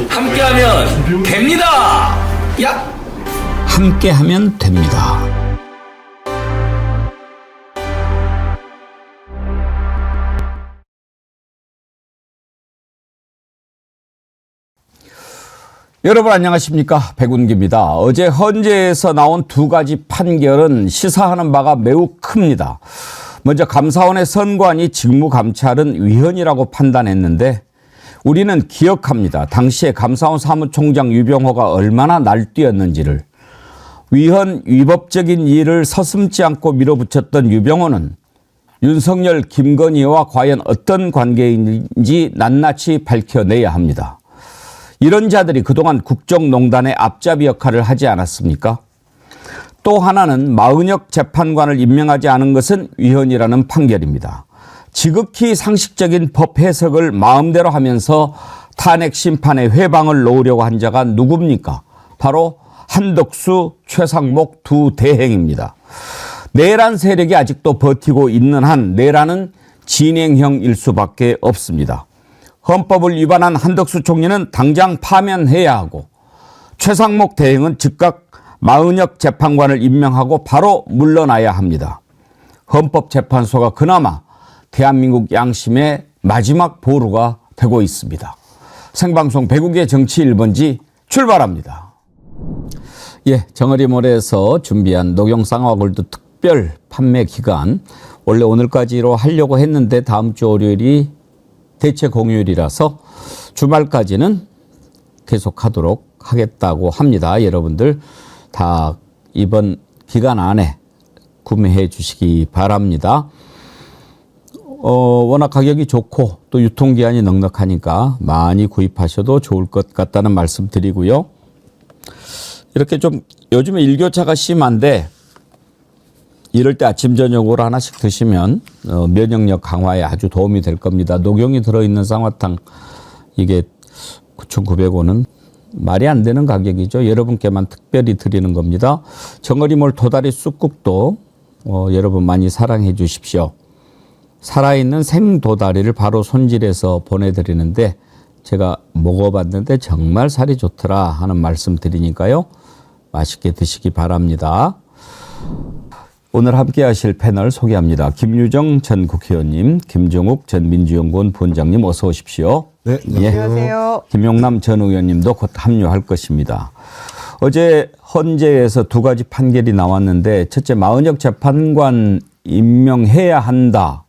함께하면 됩니다. 야! 함께하면 됩니다. 여러분 안녕하십니까, 백운기입니다. 어제 헌재에서 나온 두 가지 판결은 시사하는 바가 매우 큽니다. 먼저 감사원의 선관위 직무감찰은 위헌이라고 판단했는데 우리는 기억합니다. 당시에 감사원 사무총장 유병호가 얼마나 날뛰었는지를. 위헌 위법적인 일을 서슴지 않고 밀어붙였던 유병호는 윤석열, 김건희와 과연 어떤 관계인지 낱낱이 밝혀내야 합니다. 이런 자들이 그동안 국정농단의 앞잡이 역할을 하지 않았습니까? 또 하나는 마은혁 재판관을 임명하지 않은 것은 위헌이라는 판결입니다. 지극히 상식적인 법 해석을 마음대로 하면서 탄핵 심판의 회방을 놓으려고 한 자가 누굽니까? 바로 한덕수, 최상목 두 대행입니다. 내란 세력이 아직도 버티고 있는 한 내란은 진행형일 수밖에 없습니다. 헌법을 위반한 한덕수 총리는 당장 파면해야 하고 최상목 대행은 즉각 마은혁 재판관을 임명하고 바로 물러나야 합니다. 헌법재판소가 그나마 대한민국 양심의 마지막 보루가 되고 있습니다. 생방송 배국의 정치 1번지 출발합니다. 예, 정어리몰에서 준비한 녹용쌍화 골드 특별 판매 기간, 원래 오늘까지로 하려고 했는데 다음 주 월요일이 대체 공휴일이라서 주말까지는 계속하도록 하겠다고 합니다. 여러분들 다 이번 기간 안에 구매해 주시기 바랍니다. 워낙 가격이 좋고 또 유통기한이 넉넉하니까 많이 구입하셔도 좋을 것 같다는 말씀 드리고요. 이렇게 좀 요즘에 일교차가 심한데 이럴 때 아침 저녁으로 하나씩 드시면 면역력 강화에 아주 도움이 될 겁니다. 녹용이 들어있는 쌍화탕, 이게 9,900원은 말이 안 되는 가격이죠. 여러분께만 특별히 드리는 겁니다. 정어리몰 도다리 쑥국도 여러분 많이 사랑해 주십시오. 살아있는 생도다리를 바로 손질해서 보내드리는데 제가 먹어봤는데 정말 살이 좋더라 하는 말씀 드리니까요. 맛있게 드시기 바랍니다. 오늘 함께 하실 패널 소개합니다. 김유정 전 국회의원님, 김정욱 전 민주연구원 본장님 어서 오십시오. 네, 안녕하세요. 김용남 전 의원님도 곧 합류할 것입니다. 어제 헌재에서 두 가지 판결이 나왔는데 첫째, 마은혁 재판관 임명해야 한다.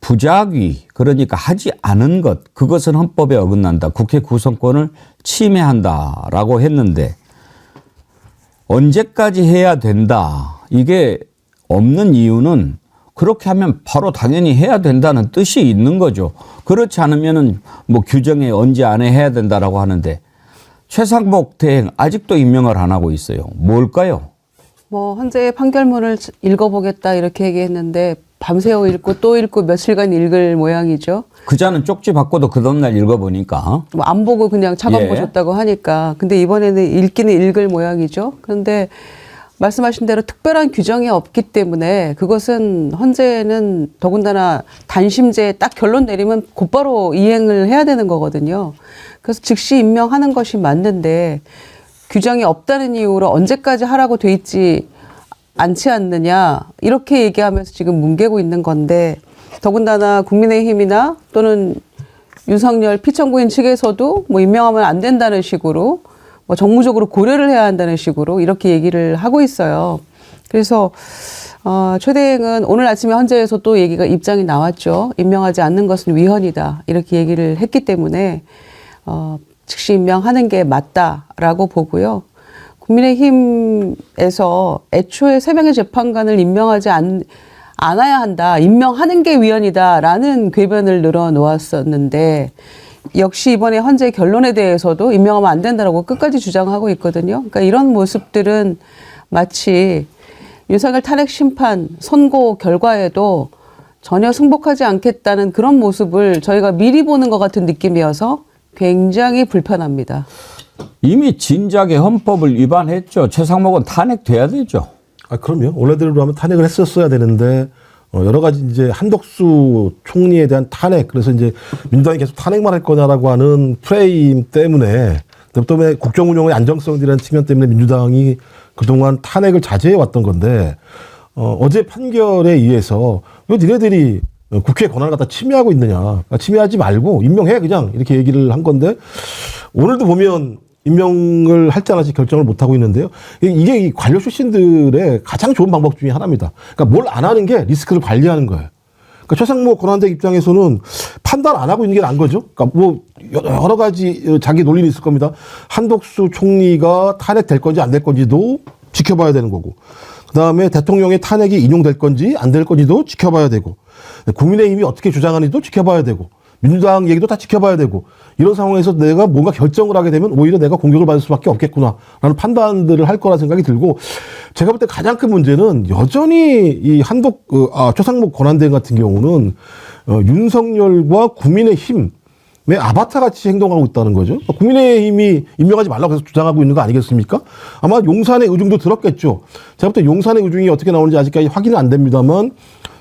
부작위, 그러니까 하지 않은 것, 그것은 헌법에 어긋난다. 국회 구성권을 침해한다라고 했는데 언제까지 해야 된다. 이게 없는 이유는 그렇게 하면 바로 당연히 해야 된다는 뜻이 있는 거죠. 그렇지 않으면은 뭐 규정에 언제 안에 해야 된다라고 하는데 최상목 대행 아직도 임명을 안 하고 있어요. 뭘까요? 헌재 판결문을 읽어보겠다 이렇게 얘기했는데 밤새워 읽고 또 읽고 며칠간 읽을 모양이죠. 그자는 쪽지 받고도 그 다음날 읽어보니까. 안 보고 그냥 차만 보셨다고 하니까. 근데 이번에는 읽기는 읽을 모양이죠. 그런데 말씀하신 대로 특별한 규정이 없기 때문에 그것은 헌재는 더군다나 단심제에 딱 결론 내리면 곧바로 이행을 해야 되는 거거든요. 그래서 즉시 임명하는 것이 맞는데 규정이 없다는 이유로 언제까지 하라고 돼 있지 않지 않느냐 이렇게 얘기하면서 지금 뭉개고 있는 건데 더군다나 국민의힘이나 또는 윤석열 피청구인 측에서도 뭐 임명하면 안 된다는 식으로 뭐 정무적으로 고려를 해야 한다는 식으로 이렇게 얘기를 하고 있어요. 그래서 최 대행은 오늘 아침에 헌재에서 또 입장이 나왔죠. 임명하지 않는 것은 위헌이다 이렇게 얘기를 했기 때문에 즉시 임명하는 게 맞다라고 보고요. 국민의힘에서 애초에 3명의 재판관을 임명하지 않아야 한다. 임명하는 게 위헌이다라는 궤변을 늘어놓았었는데 역시 이번에 헌재 결론에 대해서도 임명하면 안 된다라고 끝까지 주장하고 있거든요. 그러니까 이런 모습들은 마치 윤석열 탄핵 심판 선고 결과에도 전혀 승복하지 않겠다는 그런 모습을 저희가 미리 보는 것 같은 느낌이어서 굉장히 불편합니다. 이미 진작에 헌법을 위반했죠. 최상목은 탄핵돼야 되죠. 그럼요. 원래대로 하면 탄핵을 했었어야 되는데 여러 가지 이제 한덕수 총리에 대한 탄핵, 그래서 이제 민주당이 계속 탄핵만 할 거냐라고 하는 프레임 때문에, 때문에 국정 운영의 안정성이라는 측면 때문에 민주당이 그동안 탄핵을 자제해 왔던 건데, 어제 판결에 의해서 왜 니네들이 국회 권한을 갖다 침해하고 있느냐. 그러니까 침해하지 말고 임명해 그냥 이렇게 얘기를 한 건데, 오늘도 보면 임명을 할지 안 할지 결정을 못 하고 있는데요. 이게 이 관료 출신들의 가장 좋은 방법 중에 하나입니다. 그러니까 뭘 안 하는 게 리스크를 관리하는 거예요. 그러니까 최상목 권한대 입장에서는 판단 안 하고 있는 게 나은 거죠. 그러니까 뭐 여러 가지 자기 논리는 있을 겁니다. 한덕수 총리가 탄핵될 건지 안 될 건지도 지켜봐야 되는 거고, 그다음에 대통령의 탄핵이 인용될 건지 안 될 건지도 지켜봐야 되고, 국민의힘이 어떻게 주장하는지도 지켜봐야 되고, 민주당 얘기도 다 지켜봐야 되고, 이런 상황에서 내가 뭔가 결정을 하게 되면 오히려 내가 공격을 받을 수밖에 없겠구나라는 판단들을 할 거라 생각이 들고, 제가 볼 때 가장 큰 문제는 여전히 이 최상목 권한대행 같은 경우는 윤석열과 국민의힘의 아바타 같이 행동하고 있다는 거죠. 국민의힘이 임명하지 말라고 해서 주장하고 있는 거 아니겠습니까? 아마 용산의 의중도 들었겠죠. 제가 볼 때 용산의 의중이 어떻게 나오는지 아직까지 확인은 안 됩니다만,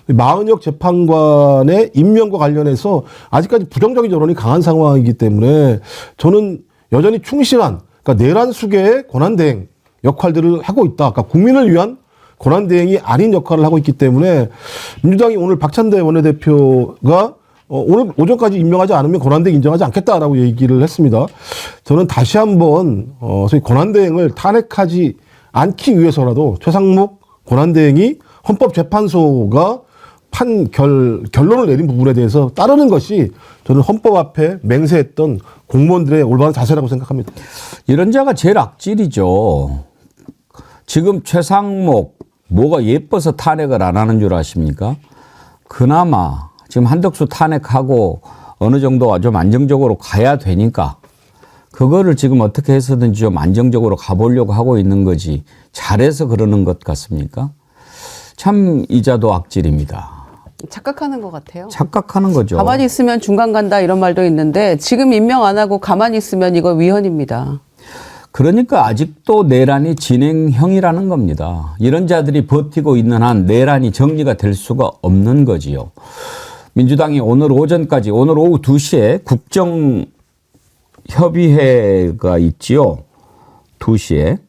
마은혁 재판관의 임명과 관련해서 아직까지 부정적인 여론이 강한 상황이기 때문에 저는 여전히 충실한, 그러니까 내란 수계의 권한대행 역할들을 하고 있다. 그러니까 국민을 위한 권한대행이 아닌 역할을 하고 있기 때문에 민주당이 오늘 박찬대 원내대표가 오늘 오전까지 임명하지 않으면 권한대행 인정하지 않겠다라고 얘기를 했습니다. 저는 다시 한번 소위 권한대행을 탄핵하지 않기 위해서라도 최상목 권한대행이 헌법재판소가 결론을 내린 부분에 대해서 따르는 것이 저는 헌법 앞에 맹세했던 공무원들의 올바른 자세라고 생각합니다. 이런 자가 제일 악질이죠. 지금 최상목 뭐가 예뻐서 탄핵을 안 하는 줄 아십니까? 그나마 지금 한덕수 탄핵하고 어느 정도 좀 안정적으로 가야 되니까 그거를 지금 어떻게 해서든지 좀 안정적으로 가보려고 하고 있는 거지, 잘해서 그러는 것 같습니까? 참 이자도 악질입니다. 착각하는 것 같아요. 착각하는 거죠. 가만히 있으면 중간 간다 이런 말도 있는데 지금 임명 안 하고 가만히 있으면 이거 위헌입니다. 그러니까 아직도 내란이 진행형이라는 겁니다. 이런 자들이 버티고 있는 한 내란이 정리가 될 수가 없는 거지요. 민주당이 오늘 오전까지, 오늘 오후 2시에 국정협의회가 있지요. 2시에.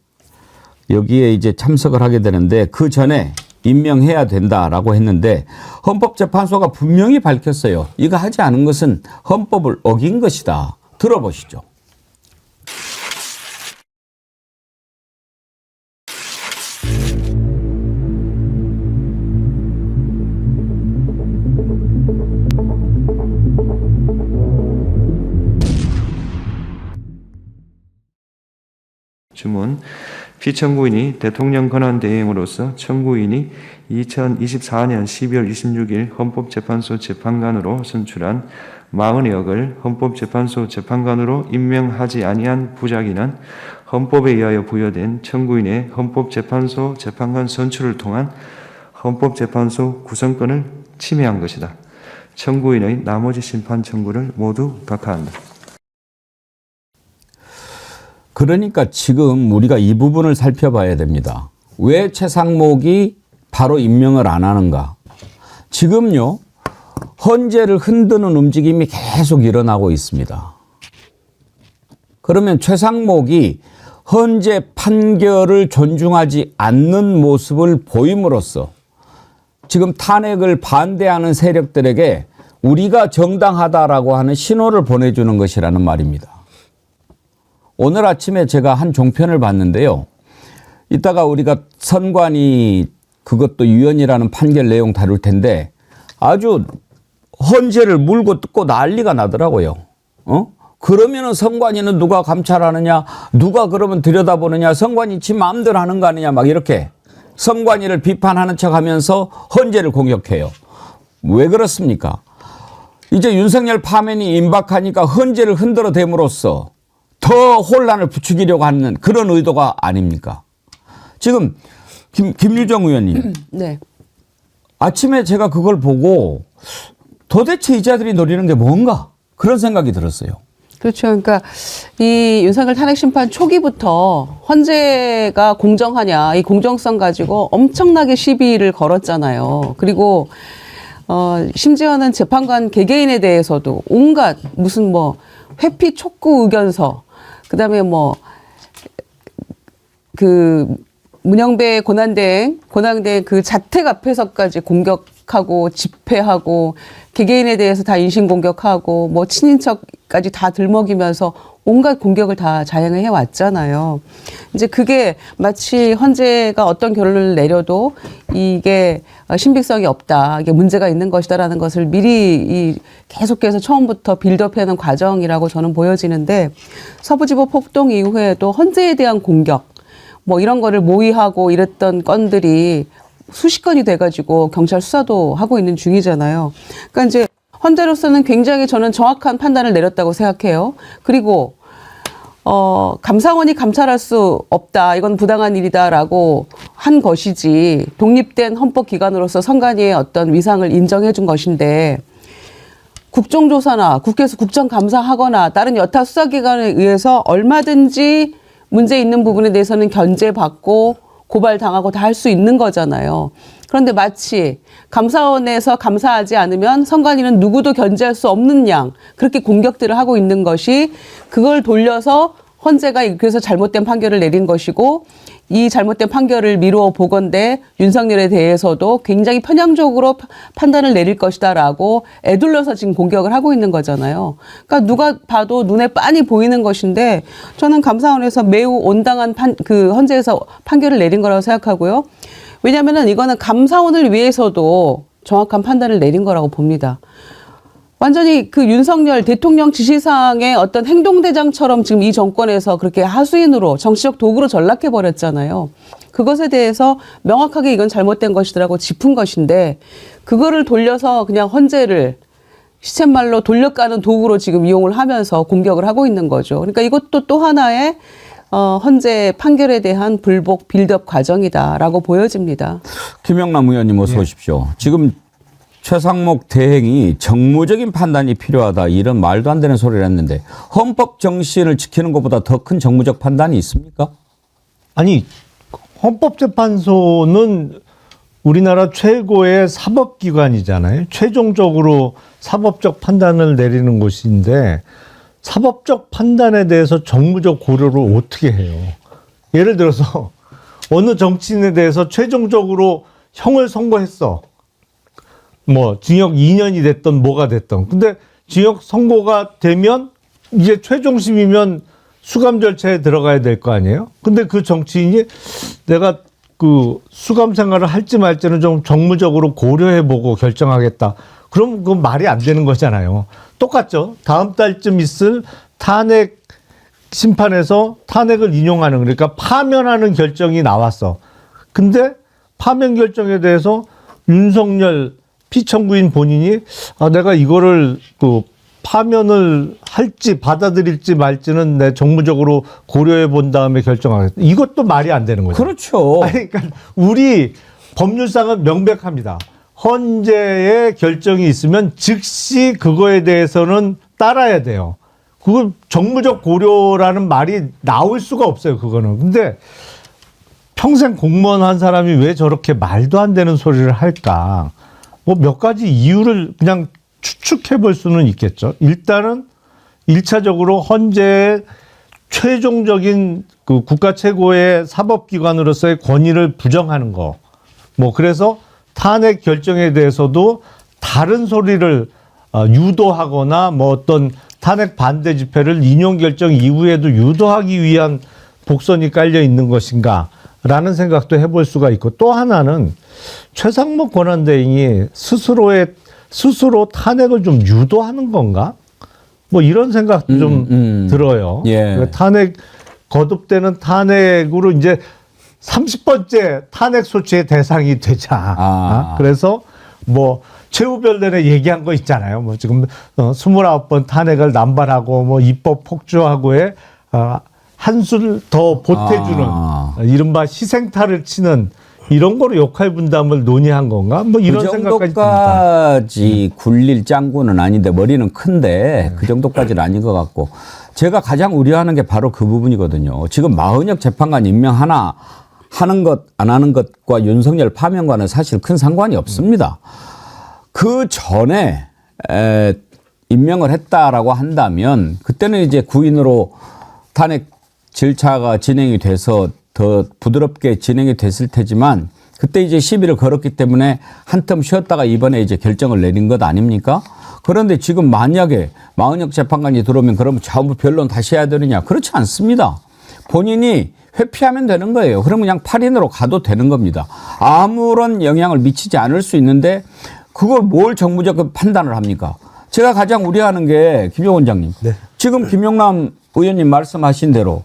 여기에 이제 참석을 하게 되는데 그 전에 임명해야 된다라고 했는데 헌법재판소가 분명히 밝혔어요. 이거 하지 않은 것은 헌법을 어긴 것이다. 들어보시죠. 주문. 피청구인이 대통령 권한대행으로서 청구인이 2024년 12월 26일 헌법재판소 재판관으로 선출한 마은혁을 헌법재판소 재판관으로 임명하지 아니한 부작위는 헌법에 의하여 부여된 청구인의 헌법재판소 재판관 선출을 통한 헌법재판소 구성권을 침해한 것이다. 청구인의 나머지 심판 청구를 모두 각하한다. 그러니까 지금 우리가 이 부분을 살펴봐야 됩니다. 왜 최상목이 바로 임명을 안 하는가? 지금요, 헌재를 흔드는 움직임이 계속 일어나고 있습니다. 그러면 최상목이 헌재 판결을 존중하지 않는 모습을 보임으로써 지금 탄핵을 반대하는 세력들에게 우리가 정당하다라고 하는 신호를 보내주는 것이라는 말입니다. 오늘 아침에 제가 한 종편을 봤는데요. 이따가 우리가 선관위 그것도 유연이라는 판결 내용 다룰 텐데 아주 헌재를 물고 뜯고 난리가 나더라고요. 그러면은 선관위는 누가 감찰하느냐, 누가 그러면 들여다보느냐, 선관위 지 마음대로 하는 거 아니냐, 막 이렇게 선관위를 비판하는 척하면서 헌재를 공격해요. 왜 그렇습니까? 이제 윤석열 파면이 임박하니까 헌재를 흔들어 댐으로써 더 혼란을 부추기려고 하는 그런 의도가 아닙니까? 지금 김유정 의원님. 네. 아침에 제가 그걸 보고 도대체 이 자들이 노리는 게 뭔가 그런 생각이 들었어요. 그렇죠. 그러니까 이 윤석열 탄핵 심판 초기부터 헌재가 공정하냐 이 공정성 가지고 엄청나게 시비를 걸었잖아요. 그리고 심지어는 재판관 개개인에 대해서도 온갖 무슨 뭐 회피 촉구 의견서, 그다음에 뭐 그 문영배 고난대행 그 자택 앞에서까지 공격하고 집회하고 개개인에 대해서 다 인신 공격하고 뭐 친인척까지 다 들먹이면서 온갖 공격을 다 자행을 해왔잖아요. 이제 그게 마치 헌재가 어떤 결론을 내려도 이게 신빙성이 없다, 이게 문제가 있는 것이다라는 것을 미리 계속해서 처음부터 빌드업해놓은 과정이라고 저는 보여지는데, 서부지법 폭동 이후에도 헌재에 대한 공격 뭐 이런 거를 모의하고 이랬던 건들이 수십 건이 돼가지고 경찰 수사도 하고 있는 중이잖아요. 그러니까 이제 헌재로서는 굉장히 저는 정확한 판단을 내렸다고 생각해요. 그리고 감사원이 감찰할 수 없다, 이건 부당한 일이다라고 한 것이지 독립된 헌법기관으로서 선관위의 어떤 위상을 인정해 준 것인데, 국정조사나 국회에서 국정감사하거나 다른 여타 수사기관에 의해서 얼마든지 문제 있는 부분에 대해서는 견제받고 고발당하고 다 할 수 있는 거잖아요. 그런데 마치 감사원에서 감사하지 않으면 선관위는 누구도 견제할 수 없는 양, 그렇게 공격들을 하고 있는 것이, 그걸 돌려서 헌재가 그래서 잘못된 판결을 내린 것이고, 이 잘못된 판결을 미루어 보건대 윤석열에 대해서도 굉장히 편향적으로 판단을 내릴 것이다라고 애둘러서 지금 공격을 하고 있는 거잖아요. 그러니까 누가 봐도 눈에 빤히 보이는 것인데, 저는 감사원에서 매우 온당한 헌재에서 판결을 내린 거라고 생각하고요. 왜냐하면은 이거는 감사원을 위해서도 정확한 판단을 내린 거라고 봅니다. 완전히 그 윤석열 대통령 지시사항의 어떤 행동대장처럼 지금 이 정권에서 그렇게 하수인으로 정치적 도구로 전락해 버렸잖아요. 그것에 대해서 명확하게 이건 잘못된 것이더라고 짚은 것인데, 그거를 돌려서 그냥 헌재를 시쳇말로 돌려까는 도구로 지금 이용을 하면서 공격을 하고 있는 거죠. 그러니까 이것도 또 하나의 헌재 판결에 대한 불복 빌드업 과정이다라고 보여집니다. 김영남 의원님 어서 오십시오. 지금 최상목 대행이 정무적인 판단이 필요하다, 이런 말도 안 되는 소리를 했는데, 헌법 정신을 지키는 것보다 더 큰 정무적 판단이 있습니까? 아니, 헌법재판소는 우리나라 최고의 사법기관이잖아요. 최종적으로 사법적 판단을 내리는 곳인데, 사법적 판단에 대해서 정무적 고려를 어떻게 해요? 예를 들어서 어느 정치인에 대해서 최종적으로 형을 선고했어. 뭐 징역 2년이 됐던 뭐가 됐던. 근데 징역 선고가 되면 이제 최종심이면 수감 절차에 들어가야 될 거 아니에요? 근데 그 정치인이 내가 그 수감 생활을 할지 말지는 좀 정무적으로 고려해보고 결정하겠다. 그럼 그건 말이 안 되는 거잖아요. 똑같죠. 다음 달쯤 있을 탄핵 심판에서 탄핵을 인용하는, 그러니까 파면하는 결정이 나왔어. 근데 파면 결정에 대해서 윤석열 피청구인 본인이 내가 이거를 그 파면을 할지 받아들일지 말지는 내 정무적으로 고려해 본 다음에 결정하겠다. 이것도 말이 안 되는 거죠. 그렇죠. 아니, 그러니까 우리 법률상은 명백합니다. 헌재의 결정이 있으면 즉시 그거에 대해서는 따라야 돼요. 그건 정무적 고려라는 말이 나올 수가 없어요, 그거는. 근데 평생 공무원 한 사람이 왜 저렇게 말도 안 되는 소리를 할까? 뭐 몇 가지 이유를 그냥 추측해 볼 수는 있겠죠. 일단은 1차적으로 헌재의 최종적인 그 국가 최고의 사법기관으로서의 권위를 부정하는 거. 뭐 그래서 탄핵 결정에 대해서도 다른 소리를 유도하거나 뭐 어떤 탄핵 반대 집회를 인용 결정 이후에도 유도하기 위한 복선이 깔려 있는 것인가 라는 생각도 해볼 수가 있고, 또 하나는 최상목 권한대행이 스스로 탄핵을 좀 유도하는 건가? 뭐 이런 생각도 좀 들어요. 예. 탄핵, 거듭되는 탄핵으로 이제 30번째 탄핵 소추의 대상이 되자. 그래서 뭐 최후별 내내 얘기한 거 있잖아요. 뭐 지금 29번 탄핵을 남발하고 뭐 입법 폭주하고의 한술 더 보태주는 이른바 희생타를 치는 이런 거로 역할 분담을 논의한 건가? 뭐 이런 그 생각까지 듭니다. 정도까지 굴릴 짱구는 아닌데 머리는 큰데 그 정도까지는 아닌 것 같고 제가 가장 우려하는 게 바로 그 부분이거든요. 지금 마은혁 재판관 임명하나 하는 것 안 하는 것과 윤석열 파면과는 사실 큰 상관이 없습니다. 그 전에 임명을 했다라고 한다면 그때는 이제 구인으로 탄핵 절차가 진행이 돼서 더 부드럽게 진행이 됐을 테지만 그때 이제 시비를 걸었기 때문에 한텀 쉬었다가 이번에 이제 결정을 내린 것 아닙니까? 그런데 지금 만약에 마은혁 재판관이 들어오면 그러면 전부 변론 다시 해야 되느냐? 그렇지 않습니다. 본인이 회피하면 되는 거예요. 그러면 그냥 8인으로 가도 되는 겁니다. 아무런 영향을 미치지 않을 수 있는데 그걸 뭘 정무적 판단을 합니까? 제가 가장 우려하는 게 김용 원장님. 네. 지금 김용남 의원님 말씀하신 대로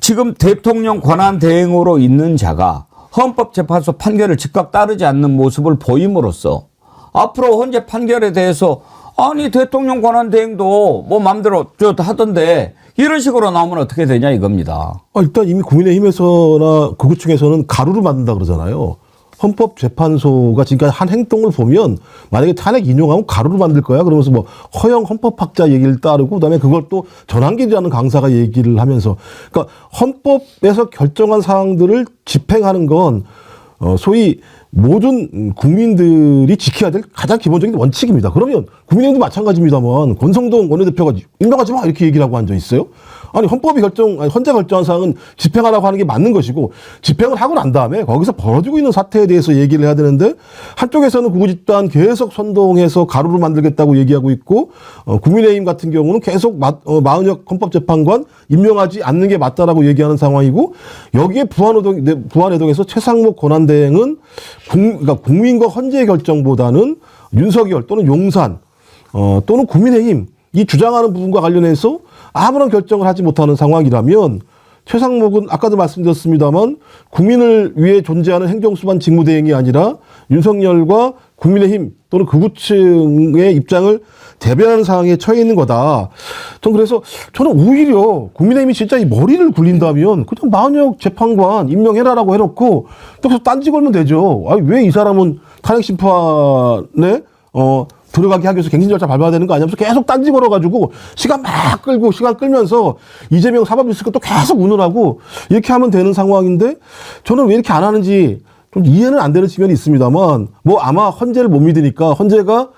지금 대통령 권한 대행으로 있는 자가 헌법재판소 판결을 즉각 따르지 않는 모습을 보임으로써 앞으로 헌재 판결에 대해서 아니 대통령 권한 대행도 뭐 마음대로 하던데 이런 식으로 나오면 어떻게 되냐 이겁니다. 일단 이미 국민의힘에서나 극우층에서는 가루를 만든다 그러잖아요. 헌법재판소가 지금까지 한 행동을 보면 만약에 탄핵 인용하면 가루를 만들 거야. 그러면서 뭐 허영 헌법학자 얘기를 따르고 그다음에 그걸 또 전한길이라는 강사가 얘기를 하면서 그러니까 헌법에서 결정한 사항들을 집행하는 건 소위 모든 국민들이 지켜야 될 가장 기본적인 원칙입니다. 그러면 국민의힘도 마찬가지입니다만 권성동 원내대표가 임명하지 마 이렇게 얘기를 하고 앉아 있어요. 아니 헌재가 결정한 사항은 집행하라고 하는 게 맞는 것이고 집행을 하고 난 다음에 거기서 벌어지고 있는 사태에 대해서 얘기를 해야 되는데 한쪽에서는 구구 집단 계속 선동해서 가루를 만들겠다고 얘기하고 있고 국민의힘 같은 경우는 계속 마은혁 헌법재판관 임명하지 않는 게 맞다라고 얘기하는 상황이고 여기에 부안해동에서 최상목 권한대행은 그러니까 국민과 헌재의 결정보다는 윤석열 또는 용산 또는 국민의힘 이 주장하는 부분과 관련해서 아무런 결정을 하지 못하는 상황이라면 최상목은 아까도 말씀드렸습니다만 국민을 위해 존재하는 행정수반 직무대행이 아니라 윤석열과 국민의힘 또는 극우층의 입장을 대변하는 상황에 처해 있는 거다. 그래서 저는 오히려 국민의힘이 진짜 이 머리를 굴린다면 그냥 마은혁 재판관 임명해라라고 해놓고 또 계속 딴지 걸면 되죠. 왜 이 사람은 탄핵 심판에 들어가게 하기 위해서 갱신 절차 밟아야 되는 거 아니면서 계속 딴지 걸어가지고 시간 막 끌고 시간 끌면서 이재명 사법리스크 또 계속 운운하고 이렇게 하면 되는 상황인데 저는 왜 이렇게 안 하는지 좀 이해는 안 되는 측면이 있습니다만 뭐 아마 헌재를 못 믿으니까 헌재가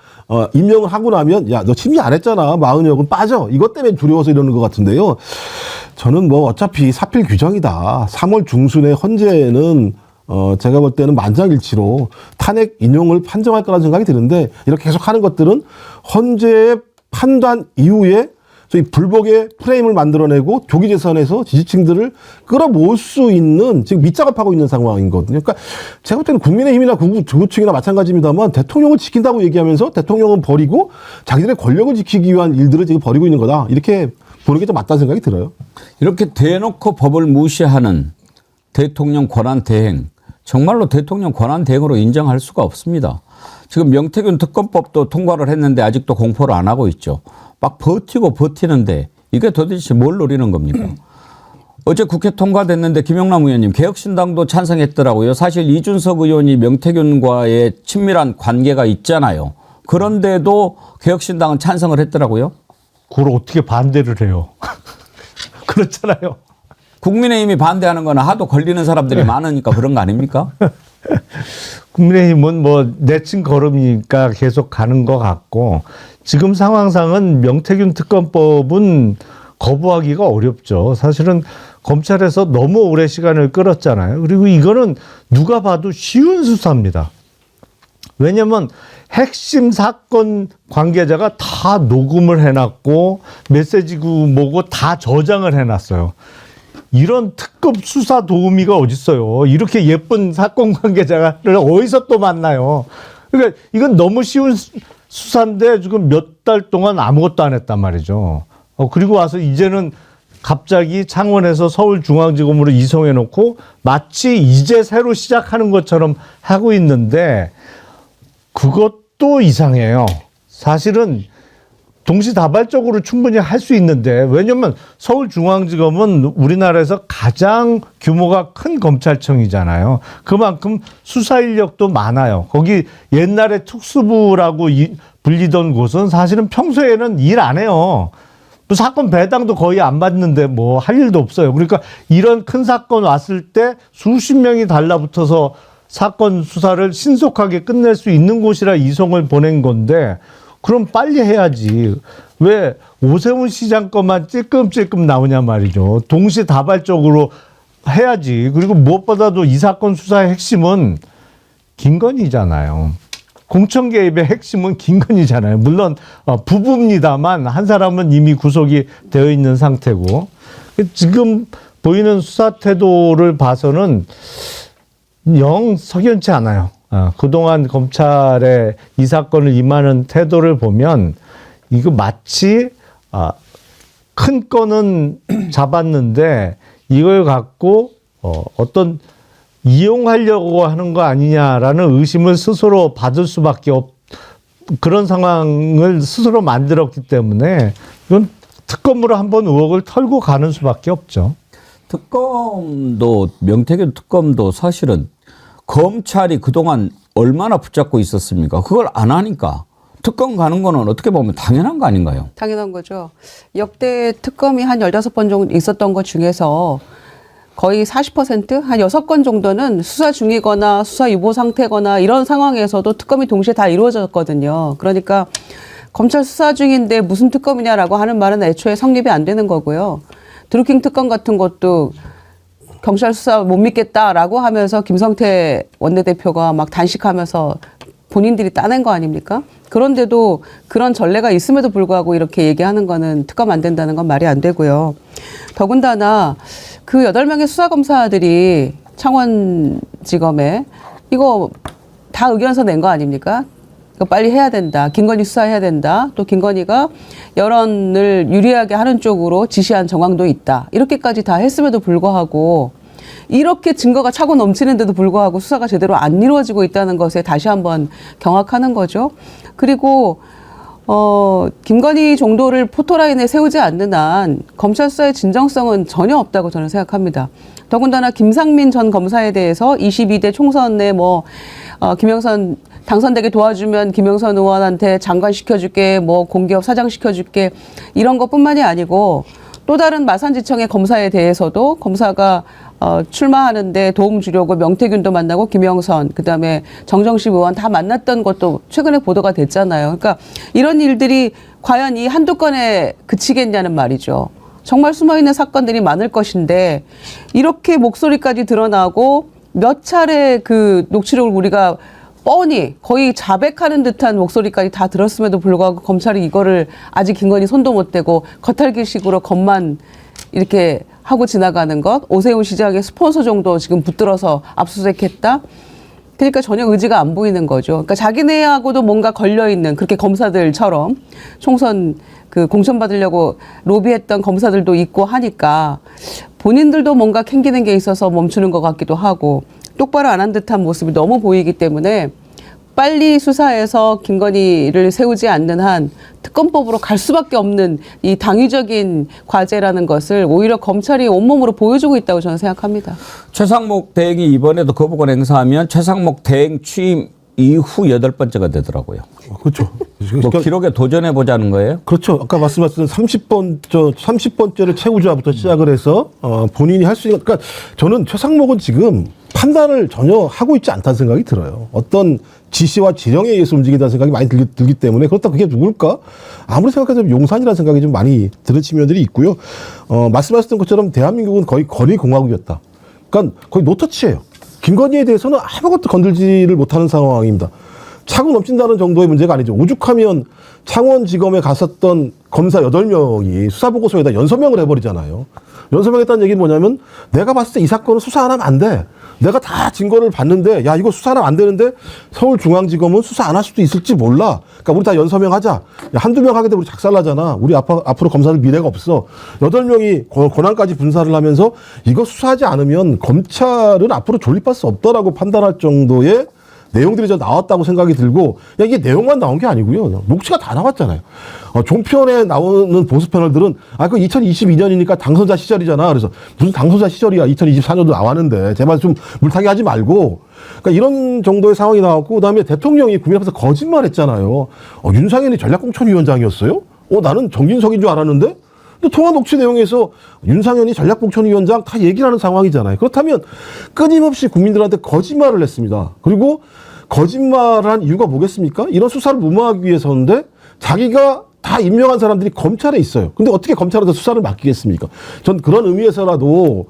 임명을 하고 나면 야, 너 심의 안 했잖아. 마은혁은 빠져. 이것 때문에 두려워서 이러는 것 같은데요. 저는 뭐 어차피 사필 규정이다. 3월 중순에 헌재는 제가 볼 때는 만장일치로 탄핵 인용을 판정할 거라는 생각이 드는데 이렇게 계속 하는 것들은 헌재의 판단 이후에 저희 불복의 프레임을 만들어내고 조기재선에서 지지층들을 끌어모을 수 있는 지금 밑작업하고 있는 상황이거든요. 그러니까 제가 볼 때는 국민의힘이나 극우층이나 마찬가지입니다만 대통령을 지킨다고 얘기하면서 대통령은 버리고 자기들의 권력을 지키기 위한 일들을 지금 벌이고 있는 거다. 이렇게 보는 게 좀 맞다는 생각이 들어요. 이렇게 대놓고 법을 무시하는 대통령 권한 대행 정말로 대통령 권한 대행으로 인정할 수가 없습니다. 지금 명태균 특검법도 통과를 했는데 아직도 공포를 안 하고 있죠. 막 버티고 버티는데 이게 도대체 뭘 노리는 겁니까? 어제 국회 통과됐는데 김용남 의원님 개혁신당도 찬성했더라고요. 사실 이준석 의원이 명태균과의 친밀한 관계가 있잖아요. 그런데도 개혁신당은 찬성을 했더라고요. 그걸 어떻게 반대를 해요? 그렇잖아요. 국민의힘이 반대하는 거는 하도 걸리는 사람들이 많으니까 그런 거 아닙니까? 국민의힘은 뭐 내친 걸음이니까 계속 가는 것 같고 지금 상황상은 명태균 특검법은 거부하기가 어렵죠. 사실은 검찰에서 너무 오래 시간을 끌었잖아요. 그리고 이거는 누가 봐도 쉬운 수사입니다. 왜냐하면 핵심 사건 관계자가 다 녹음을 해놨고 메시지고 뭐고 다 저장을 해놨어요. 이런 특급 수사 도우미가 어딨어요. 이렇게 예쁜 사건 관계자를 어디서 또 만나요. 그러니까 이건 너무 쉬운 수사인데 지금 몇 달 동안 아무것도 안 했단 말이죠. 그리고 와서 이제는 갑자기 창원에서 서울중앙지검으로 이송해 놓고 마치 이제 새로 시작하는 것처럼 하고 있는데 그것도 이상해요. 사실은 동시다발적으로 충분히 할 수 있는데, 왜냐면 서울중앙지검은 우리나라에서 가장 규모가 큰 검찰청이잖아요. 그만큼 수사 인력도 많아요. 거기 옛날에 특수부라고 불리던 곳은 사실은 평소에는 일 안 해요. 뭐 사건 배당도 거의 안 받는데 뭐 할 일도 없어요. 그러니까 이런 큰 사건 왔을 때 수십 명이 달라붙어서 사건 수사를 신속하게 끝낼 수 있는 곳이라 이송을 보낸 건데, 그럼 빨리 해야지. 왜 오세훈 시장 것만 찔끔찔끔 나오냐 말이죠. 동시다발적으로 해야지. 그리고 무엇보다도 이 사건 수사의 핵심은 김건희잖아요. 공천 개입의 핵심은 김건희잖아요. 물론 부부입니다만 한 사람은 이미 구속이 되어 있는 상태고, 지금 보이는 수사 태도를 봐서는 영 석연치 않아요. 그동안 검찰의 이 사건을 임하는 태도를 보면 이거 마치 큰 건은 잡았는데 이걸 갖고 어떤 이용하려고 하는 거 아니냐라는 의심을 스스로 받을 수밖에 그런 상황을 스스로 만들었기 때문에 이건 특검으로 한번 의혹을 털고 가는 수밖에 없죠. 특검도, 명태균 특검도 사실은 검찰이 그동안 얼마나 붙잡고 있었습니까? 그걸 안 하니까 특검 가는 거는 어떻게 보면 당연한 거 아닌가요? 당연한 거죠. 역대 특검이 한 15번 정도 있었던 것 중에서 거의 40%? 한 6건 정도는 수사 중이거나 수사 유보 상태거나 이런 상황에서도 특검이 동시에 다 이루어졌거든요. 그러니까 검찰 수사 중인데 무슨 특검이냐라고 하는 말은 애초에 성립이 안 되는 거고요. 드루킹 특검 같은 것도 경찰 수사 못 믿겠다라고 하면서 김성태 원내대표가 막 단식하면서 본인들이 따낸 거 아닙니까? 그런데도 그런 전례가 있음에도 불구하고 이렇게 얘기하는 거는 특검 안 된다는 건 말이 안 되고요. 더군다나 그 8명의 수사검사들이 창원지검에 이거 다 의견서 낸 거 아닙니까? 이거 빨리 해야 된다. 김건희 수사해야 된다. 또 김건희가 여론을 유리하게 하는 쪽으로 지시한 정황도 있다. 이렇게까지 다 했음에도 불구하고 이렇게 증거가 차고 넘치는데도 불구하고 수사가 제대로 안 이루어지고 있다는 것에 다시 한번 경악하는 거죠. 그리고 김건희 정도를 포토라인에 세우지 않는 한 검찰 수사의 진정성은 전혀 없다고 저는 생각합니다. 더군다나 김상민 전 검사에 대해서 22대 총선에 김영선 당선되게 도와주면 김영선 의원한테 장관 시켜줄게, 공기업 사장 시켜줄게, 이런 것뿐만이 아니고 또 다른 마산지청의 검사에 대해서도 검사가 출마하는데 도움 주려고 명태균도 만나고 김영선, 그다음에 정정식 의원 다 만났던 것도 최근에 보도가 됐잖아요. 그러니까 이런 일들이 과연 이 한두 건에 그치겠냐는 말이죠. 정말 숨어있는 사건들이 많을 것인데 이렇게 목소리까지 드러나고 몇 차례 그 녹취록을 우리가 뻔히 거의 자백하는 듯한 목소리까지 다 들었음에도 불구하고 검찰이 이거를 아직 김건희 손도 못 대고 겉핥기식으로 겉만 이렇게 하고 지나가는 것, 오세훈 시장의 스폰서 정도 지금 붙들어서 압수수색했다. 그러니까 전혀 의지가 안 보이는 거죠. 그러니까 자기네하고도 뭔가 걸려있는, 그렇게 검사들처럼 총선 그 공천 받으려고 로비했던 검사들도 있고 하니까 본인들도 뭔가 캥기는 게 있어서 멈추는 것 같기도 하고 똑바로 안 한 듯한 모습이 너무 보이기 때문에 빨리 수사해서 김건희를 세우지 않는 한 특검법으로 갈 수밖에 없는 이 당위적인 과제라는 것을 오히려 검찰이 온몸으로 보여주고 있다고 저는 생각합니다. 최상목 대행이 이번에도 거부권 행사하면 최상목 대행 취임 이후 8번째가 되더라고요. 그렇죠. 뭐 기록에 도전해 보자는 거예요? 그렇죠. 아까 말씀하신 30번째를 채우자부터 시작을 해서 본인이 할 수 있는, 그러니까 저는 최상목은 지금 판단을 전혀 하고 있지 않다는 생각이 들어요. 어떤 지시와 지령에 의해서 움직인다는 생각이 많이 들기 때문에, 그렇다 그게 누굴까? 아무리 생각해도 용산이라는 생각이 좀 많이 드는 측면들이 있고요. 말씀하셨던 것처럼 대한민국은 거의 거리공화국이었다. 그러니까 거의 노터치예요. 김건희에 대해서는 아무것도 건들지를 못하는 상황입니다. 차고 넘친다는 정도의 문제가 아니죠. 오죽하면 창원지검에 갔었던 검사 8명이 수사보고서에다 연서명을 해버리잖아요. 연서명했다는 얘기는 뭐냐면 내가 봤을 때 이 사건은 수사 안 하면 안 돼. 내가 다 증거를 봤는데 야 이거 수사는 안 되는데 서울중앙지검은 수사 안 할 수도 있을지 몰라. 그러니까 우리 다 연서명 하자. 야, 한두 명 하게 되면 우리 작살나잖아. 우리 앞으로 검사들 미래가 없어. 8명이 권한까지 분사를 하면서 이거 수사하지 않으면 검찰은 앞으로 존립할 수 없다라고 판단할 정도의 내용들이 좀 나왔다고 생각이 들고 야, 이게 내용만 나온 게 아니고요. 녹취가 다 나왔잖아요. 종편에 나오는 보수 패널들은 그 2022년이니까 당선자 시절이잖아. 그래서 무슨 당선자 시절이야. 2024년도 나왔는데 제발 좀 물타기 하지 말고 그러니까 이런 정도의 상황이 나왔고 그다음에 대통령이 국민 앞에서 거짓말했잖아요. 윤상현이 전략공천위원장이었어요? 나는 정진석인 줄 알았는데 또 통화 녹취 내용에서 윤상현이 전략공천위원장 다 얘기를 하는 상황이잖아요. 그렇다면 끊임없이 국민들한테 거짓말을 했습니다. 그리고 거짓말을 한 이유가 뭐겠습니까? 이런 수사를 무마하기 위해서인데 자기가 다 임명한 사람들이 검찰에 있어요. 근데 어떻게 검찰에서 수사를 맡기겠습니까? 전 그런 의미에서라도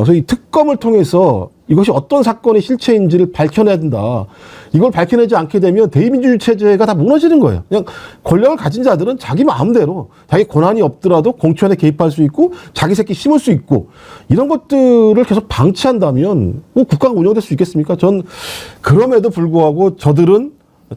소위 특검을 통해서 이것이 어떤 사건의 실체인지를 밝혀내야 된다. 이걸 밝혀내지 않게 되면 대의민주주의 체제가 다 무너지는 거예요. 그냥 권력을 가진 자들은 자기 마음대로 자기 권한이 없더라도 공천에 개입할 수 있고 자기 새끼 심을 수 있고 이런 것들을 계속 방치한다면 국가가 운영될 수 있겠습니까? 전 그럼에도 불구하고 저들은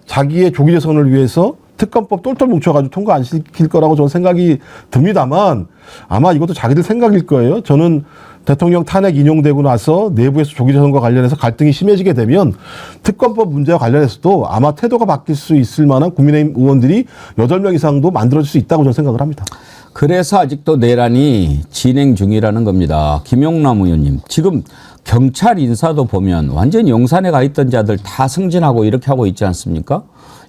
자기의 조기 재선을 위해서 특검법 똘똘 뭉쳐가지고 통과 안 시킬 거라고 저는 생각이 듭니다만 아마 이것도 자기들 생각일 거예요. 저는 대통령 탄핵 인용되고 나서 내부에서 조기 재선과 관련해서 갈등이 심해지게 되면 특검법 문제와 관련해서도 아마 태도가 바뀔 수 있을 만한 국민의힘 의원들이 8명 이상도 만들어질 수 있다고 저는 생각을 합니다. 그래서 아직도 내란이 진행 중이라는 겁니다. 김용남 의원님, 지금 경찰 인사도 보면 완전히 용산에 가 있던 자들 다 승진하고 이렇게 하고 있지 않습니까?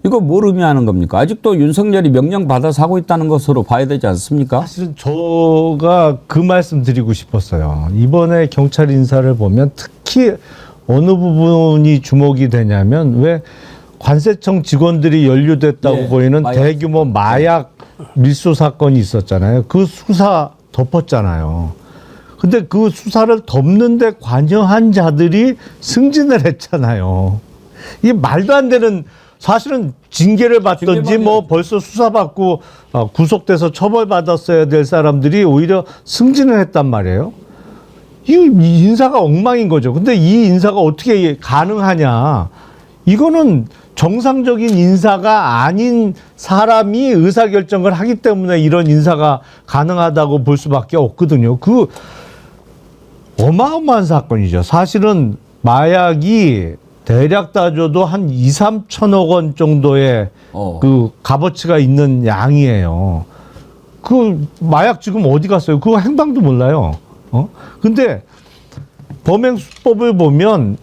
이거 뭘 의미하는 겁니까? 아직도 윤석열이 명령 받아서 하고 있다는 것으로 봐야 되지 않습니까? 사실은 제가 그 말씀 드리고 싶었어요. 이번에 경찰 인사를 보면 특히 어느 부분이 주목이 되냐면 왜 관세청 직원들이 연루됐다고 보이는 대규모 마약 밀수 사건이 있었잖아요. 그 수사 덮었잖아요. 근데 그 수사를 덮는데 관여한 자들이 승진을 했잖아요. 이게 말도 안 되는, 사실은 징계를 받든지 뭐 벌써 수사받고 구속돼서 처벌받았어야 될 사람들이 오히려 승진을 했단 말이에요. 이 인사가 엉망인 거죠. 근데 이 인사가 어떻게 가능하냐. 이거는 정상적인 인사가 아닌 사람이 의사결정을 하기 때문에 이런 인사가 가능하다고 볼 수밖에 없거든요. 그 어마어마한 사건이죠. 사실은 마약이 대략 따져도 한 2, 3천억 원 정도의 그 값어치가 있는 양이에요. 그 마약 지금 어디 갔어요? 그거 행방도 몰라요. 근데 범행수법을 보면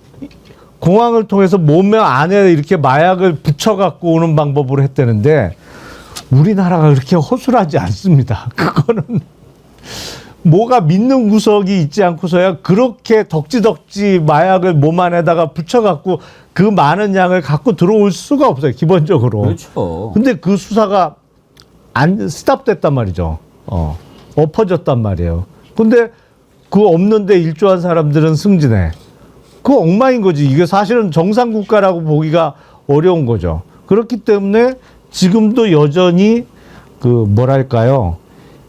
공항을 통해서 몸매 안에 이렇게 마약을 붙여갖고 오는 방법으로 했다는데 우리나라가 그렇게 허술하지 않습니다. 그거는 뭐가 믿는 구석이 있지 않고서야 그렇게 덕지덕지 마약을 몸 안에다가 붙여갖고 그 많은 양을 갖고 들어올 수가 없어요. 기본적으로. 그렇죠. 근데 그 수사가 스탑됐단 말이죠. 엎어졌단 말이에요. 근데 그 없는데 일조한 사람들은 승진해. 그 엉망인 거지. 이게 사실은 정상국가라고 보기가 어려운 거죠. 그렇기 때문에 지금도 여전히 그 뭐랄까요.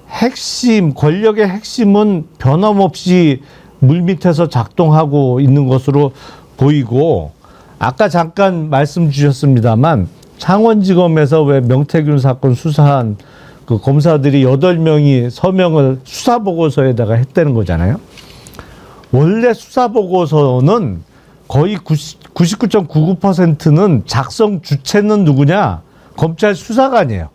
핵심, 권력의 핵심은 변함없이 물밑에서 작동하고 있는 것으로 보이고, 아까 잠깐 말씀 주셨습니다만 창원지검에서 왜 명태균 사건 수사한 그 검사들이 8명이 서명을 수사보고서에다가 했다는 거잖아요. 원래 수사보고서는 거의 99.99%는 작성 주체는 누구냐? 검찰 수사관이에요.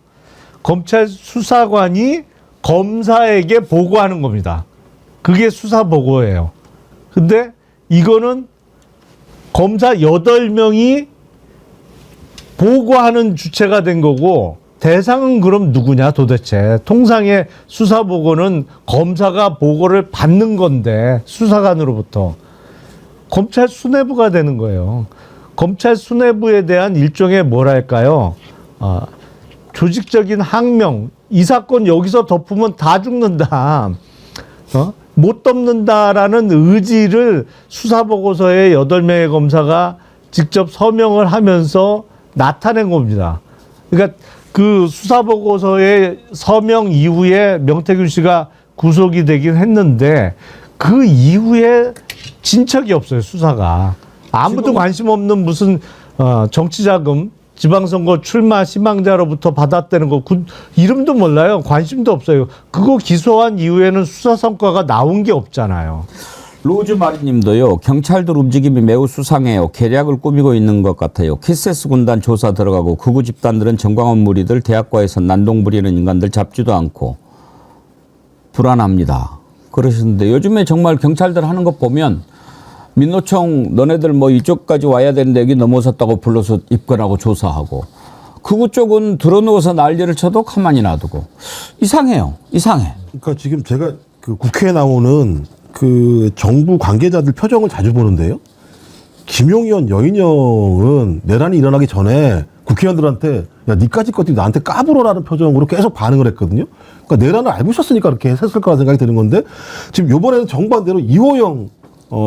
검찰 수사관이 검사에게 보고하는 겁니다. 그게 수사보고예요. 근데 이거는 검사 8명이 보고하는 주체가 된 거고, 대상은 그럼 누구냐 도대체. 통상의 수사보고는 검사가 보고를 받는 건데 수사관으로부터 검찰 수뇌부가 되는 거예요. 검찰 수뇌부에 대한 일종의 뭐랄까요, 조직적인 항명. 이 사건 여기서 덮으면 다 죽는다, 못 덮는다라는 의지를 수사보고서에 8명의 검사가 직접 서명을 하면서 나타낸 겁니다. 그러니까 그 수사보고서의 서명 이후에 명태균 씨가 구속이 되긴 했는데 그 이후에 진척이 없어요, 수사가. 아무도 관심 없는 무슨 정치자금, 지방선거 출마 희망자로부터 받았다는 거, 그 이름도 몰라요. 관심도 없어요. 그거 기소한 이후에는 수사 성과가 나온 게 없잖아요. 로즈마리님도요. 경찰들 움직임이 매우 수상해요. 계략을 꾸미고 있는 것 같아요. 키세스 군단 조사 들어가고 극우 집단들은 정광훈 무리들 대학가에서 난동 부리는 인간들 잡지도 않고 불안합니다. 그러시는데 요즘에 정말 경찰들 하는 것 보면 민노총 너네들 뭐 이쪽까지 와야 되는데 여기 넘어섰다고 불러서 입건하고 조사하고 극우 쪽은 들어누워서 난리를 쳐도 가만히 놔두고 이상해요. 이상해. 그러니까 지금 제가 그 국회에 나오는 그 정부 관계자들 표정을 자주 보는데요. 김용현, 여인영은 내란이 일어나기 전에 국회의원들한테 야, 니까지 것들이 나한테 까불어라는 표정으로 계속 반응을 했거든요. 그러니까 내란을 알고 있었으니까 그렇게 했을 거라 생각이 드는 건데 지금 요번에는 정반대로 이호영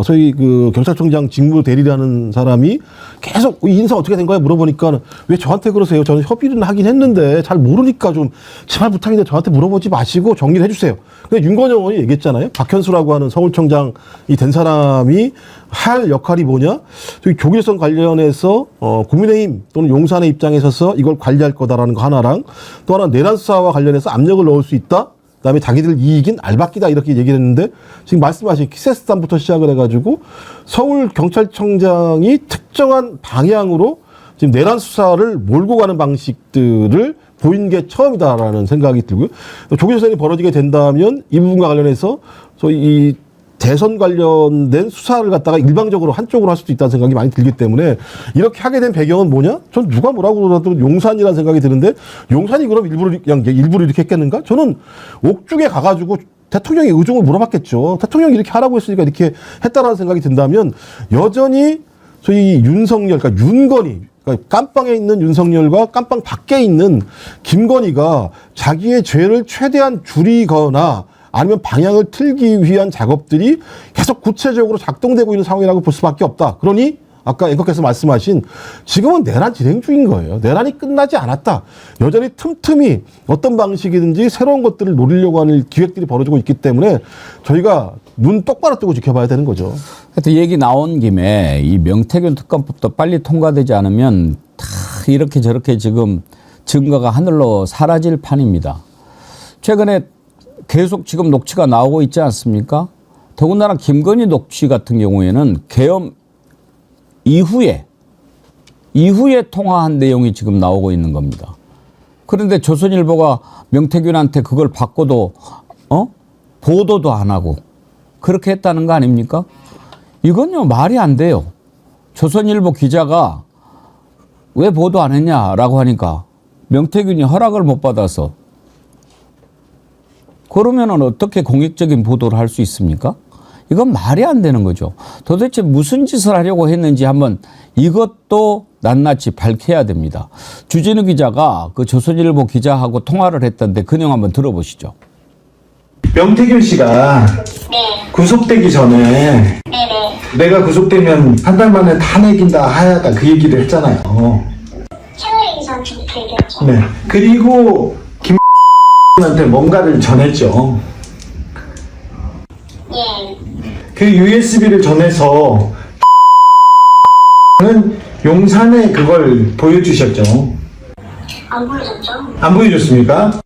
소위 그 경찰청장 직무 대리라는 사람이 계속 이 인사 어떻게 된 거야 물어보니까 왜 저한테 그러세요? 저는 협의는 하긴 했는데 잘 모르니까 좀 제발 부탁인데 저한테 물어보지 마시고 정리를 해주세요. 근데 윤건영 의원이 얘기했잖아요. 박현수라고 하는 서울청장이 된 사람이 할 역할이 뭐냐? 저기 조길성 관련해서 국민의힘 또는 용산의 입장에 서서 이걸 관리할 거다라는 거 하나랑 또 하나 내란 수사와 관련해서 압력을 넣을 수 있다. 그다음에 자기들 이익인 알박기다 이렇게 얘기를 했는데 지금 말씀하신 키세스단부터 시작을 해가지고 서울경찰청장이 특정한 방향으로 지금 내란 수사를 몰고 가는 방식들을 보인 게 처음이다라는 생각이 들고요. 조기조선이 벌어지게 된다면 이 부분과 관련해서 소위 이 대선 관련된 수사를 갖다가 일방적으로 한쪽으로 할 수도 있다는 생각이 많이 들기 때문에 이렇게 하게 된 배경은 뭐냐? 전 누가 뭐라고 그러더라도 용산이라는 생각이 드는데 용산이 그럼 일부러 이렇게 했겠는가? 저는 옥중에 가가지고 대통령의 의중을 물어봤겠죠. 대통령이 이렇게 하라고 했으니까 이렇게 했다라는 생각이 든다면 여전히 소위 윤석열, 그러니까 윤건희, 그러니까 깜빵에 있는 윤석열과 깜빵 밖에 있는 김건희가 자기의 죄를 최대한 줄이거나 아니면 방향을 틀기 위한 작업들이 계속 구체적으로 작동되고 있는 상황이라고 볼 수밖에 없다. 그러니 아까 앵커께서 말씀하신 지금은 내란 진행 중인 거예요. 내란이 끝나지 않았다. 여전히 틈틈이 어떤 방식이든지 새로운 것들을 노리려고 하는 기획들이 벌어지고 있기 때문에 저희가 눈 똑바로 뜨고 지켜봐야 되는 거죠. 하여튼 얘기 나온 김에 이 명태균 특검법도 빨리 통과되지 않으면 다 이렇게 저렇게 지금 증거가 하늘로 사라질 판입니다. 최근에 계속 지금 녹취가 나오고 있지 않습니까? 더군다나 김건희 녹취 같은 경우에는 계엄 이후에 통화한 내용이 지금 나오고 있는 겁니다. 그런데 조선일보가 명태균한테 그걸 받고도 보도도 안 하고 그렇게 했다는 거 아닙니까? 이건요 말이 안 돼요. 조선일보 기자가 왜 보도 안 했냐라고 하니까 명태균이 허락을 못 받아서 그러면은 어떻게 공익적인 보도를 할 수 있습니까? 이건 말이 안 되는 거죠. 도대체 무슨 짓을 하려고 했는지 한번 이것도 낱낱이 밝혀야 됩니다. 주진우 기자가 그 조선일보 기자하고 통화를 했던데 그 내용 한번 들어보시죠. 명태균 씨가 구속되기 전에 내가 구속되면 한 달 만에 다 내긴다 하야다 그 얘기를 했잖아요. 채널 이상 그렇게 얘기했죠. 네. 그리고 김한테 뭔가를 전했죠. 예. 그 USB를 전해서 는 용산에 그걸 보여주셨죠. 안 보여줬죠. 안 보여줬습니까?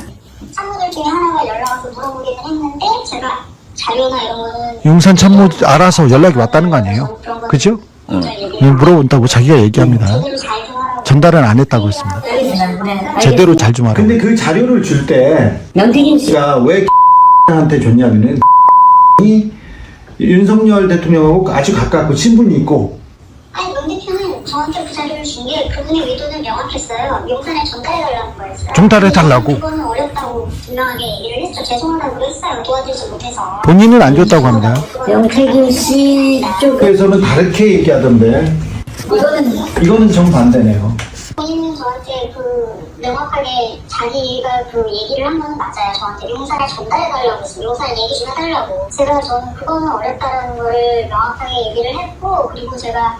참모들 중에 하나가 연락 와서 물어보기는 했는데 제가 자료나 이런 거는 용산 참모 알아서 연락이 왔다는 거 아니에요? 그죠? 물어본다고 자기가 얘기합니다. 제대로 잘 좀 하라고. 전달은 안 했다고 했습니다. 제대로 잘 좀 하라고. 근데 그 자료를 줄 때 명태균 씨. 씨가 왜 한테 줬냐면은 이 윤석열 대통령하고 아주 가깝고 친분이 있고 아니 명 대표는 저한테 그 자료를 준 게 그분의 의도는 명확했어요. 용산에 전달해달라는 거였어요. 전달해달라고? 그거는 어렵다고 분명하게 얘기를 했죠. 죄송하다고 했어요. 도와주지 못해서. 본인은 안 줬다고 합니다. 명태균 씨 쪽에서는 다르게 얘기하던데 이거는 정반대네요. 본인은 저한테 그 명확하게 자기가 그 얘기를 한 거는 맞아요. 저한테 용산에 전달해달라고 했어요. 용산에 얘기 좀 해달라고. 저는 그거는 어렵다라는 거를 명확하게 얘기를 했고, 그리고 제가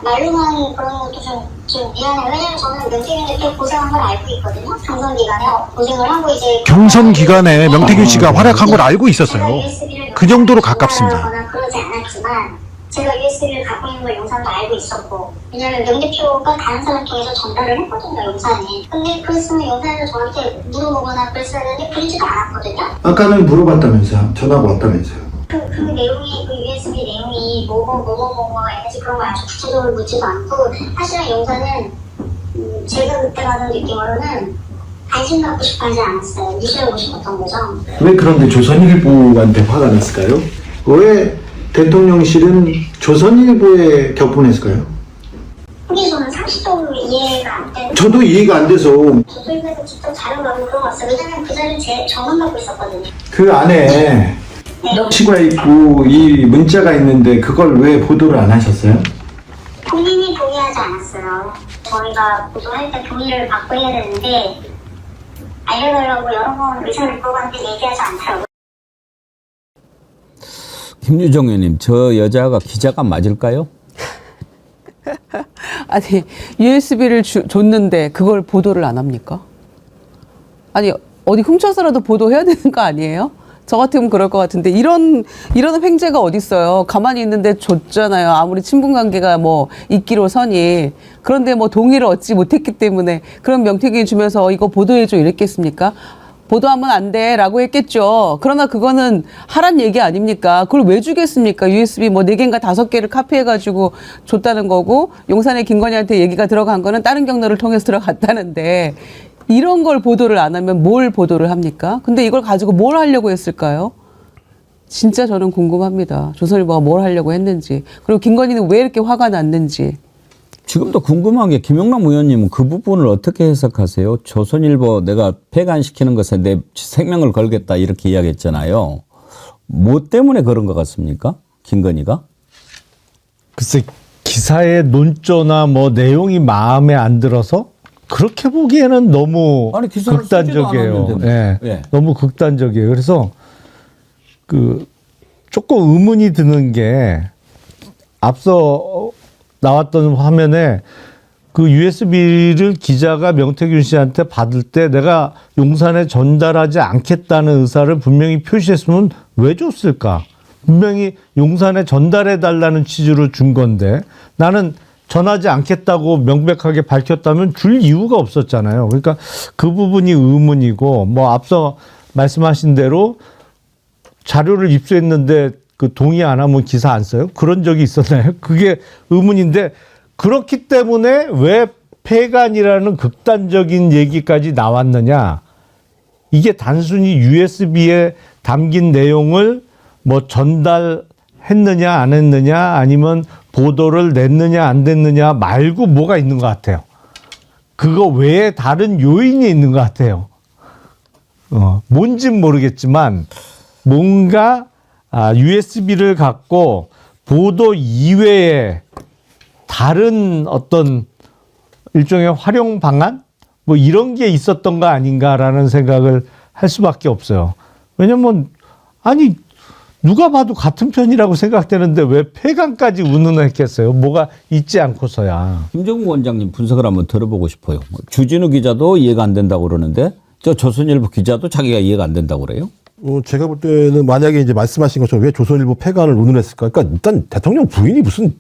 말로만 그런 것도 좀 미안해요. 왜냐면 저는 명태균 대표 고생한 걸 알고 있거든요. 경선 기간에 고생을 하고 이제 경선 기간에 명태균 씨가 활약한 걸 알고 있었어요. 그 정도로 가깝습니다. 그러지 않았지만 제가 USB를 갖고 있는 걸 용산도 알고 있었고, 왜냐면 명 대표가 다른 사람 통해서 전달을 했거든요, 용산에. 근데 그랬으면 용산에서 저한테 물어보거나 그랬어야 되는데 그러지도 않았거든요. 아까는 물어봤다면서요. 전화가 왔다면서요. 그 내용이 그 USB 뭐 했는지 그런 걸 아주 구체적으로 묻지도 않고 사실은 용사는 제가 그때 받은 느낌으로는 관심 갖고 싶어 하지 않았어요. 무시하고 싶었던 거죠. 왜 그런데 조선일보한테 화가 났을까요? 왜 대통령실은 조선일보에 격분했을까요? 그게 저는 상식적으로 이해가 안 되는. 저도 이해가 안 돼서 조선일보에서 직접 자료가 물어봤어요. 왜냐면 그 자리는 저만 갖고 있었거든요. 그 안에 치가 있고 이 문자가 있는데 그걸 왜 보도를 안 하셨어요? 본인이 동의하지 않았어요. 저희가 보도할 때 동의를 받고 해야 되는데 알려달라고 여러 번 의사를 물어봤는데 얘기하지 않더라고요. 김유정 의원님, 저 여자가 기자가 맞을까요? 아니 USB를 줬는데 그걸 보도를 안 합니까? 아니 어디 훔쳐서라도 보도해야 되는 거 아니에요? 저 같으면 그럴 것 같은데 이런 횡재가 어디 있어요? 가만히 있는데 줬잖아요. 아무리 친분 관계가 뭐 있기로 서니. 그런데 뭐 동의를 얻지 못했기 때문에 그럼 명태균이 주면서 이거 보도해줘 이랬겠습니까? 보도하면 안 돼라고 했겠죠. 그러나 그거는 하란 얘기 아닙니까? 그걸 왜 주겠습니까? USB 뭐 4개인가 5개를 카피해가지고 줬다는 거고 용산의 김건희한테 얘기가 들어간 거는 다른 경로를 통해서 들어갔다는데 이런 걸 보도를 안 하면 뭘 보도를 합니까? 근데 이걸 가지고 뭘 하려고 했을까요? 진짜 저는 궁금합니다. 조선일보가 뭘 하려고 했는지. 그리고 김건희는 왜 이렇게 화가 났는지. 지금도 궁금한 게 김영남 의원님은 그 부분을 어떻게 해석하세요? 조선일보 내가 폐간시키는 것에 내 생명을 걸겠다 이렇게 이야기했잖아요. 뭐 때문에 그런 것 같습니까? 김건희가? 글쎄 기사의 논조나 뭐 내용이 마음에 안 들어서 그렇게 보기에는 너무 아니, 기사를 극단적이에요. 쓰지도 예, 않았는데 뭐. 예. 너무 극단적이에요. 그래서 그 조금 의문이 드는 게 앞서 나왔던 화면에 그 USB를 기자가 명태균 씨한테 받을 때 내가 용산에 전달하지 않겠다는 의사를 분명히 표시했으면 왜 줬을까? 분명히 용산에 전달해 달라는 취지로 준 건데 나는 전하지 않겠다고 명백하게 밝혔다면 줄 이유가 없었잖아요. 그러니까 그 부분이 의문이고 뭐 앞서 말씀하신 대로 자료를 입수했는데 그 동의 안 하면 기사 안 써요? 그런 적이 있었나요? 그게 의문인데 그렇기 때문에 왜 폐간이라는 극단적인 얘기까지 나왔느냐? 이게 단순히 USB에 담긴 내용을 뭐 전달했느냐 안 했느냐 아니면 보도를 냈느냐 안 냈느냐 말고 뭐가 있는 것 같아요. 그거 외에 다른 요인이 있는 것 같아요. 뭔진 모르겠지만 뭔가 USB를 갖고 보도 이외에 다른 어떤 일종의 활용 방안? 뭐 이런 게 있었던 거 아닌가라는 생각을 할 수밖에 없어요. 왜냐면 아니 누가 봐도 같은 편이라고 생각되는데 왜 폐간까지 운운했겠어요? 뭐가 있지 않고서야. 김정국 원장님 분석을 한번 들어보고 싶어요. 주진우 기자도 이해가 안 된다고 그러는데 저 조선일보 기자도 자기가 이해가 안 된다고 그래요? 제가 볼 때는 만약에 이제 말씀하신 것처럼 왜 조선일보 폐간을 운운했을까? 그러니까 일단 대통령 부인이 무슨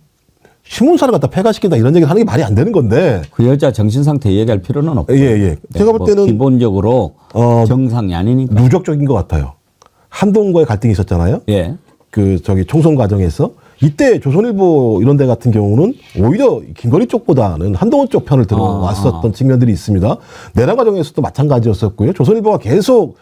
신문사를 갖다 폐간시킨다 이런 얘기를 하는 게 말이 안 되는 건데. 그 여자 정신 상태 얘기할 필요는 없고. 예. 제가 볼 때는 기본적으로 정상이 아니니까. 누적적인 것 같아요. 한동훈과의 갈등이 있었잖아요. 예. 총선 과정에서 이때 조선일보 이런 데 같은 경우는 오히려 김건희 쪽보다는 한동훈 쪽 편을 들어왔었던 측면들이 있습니다. 내란 과정에서도 마찬가지였었고요. 조선일보가 계속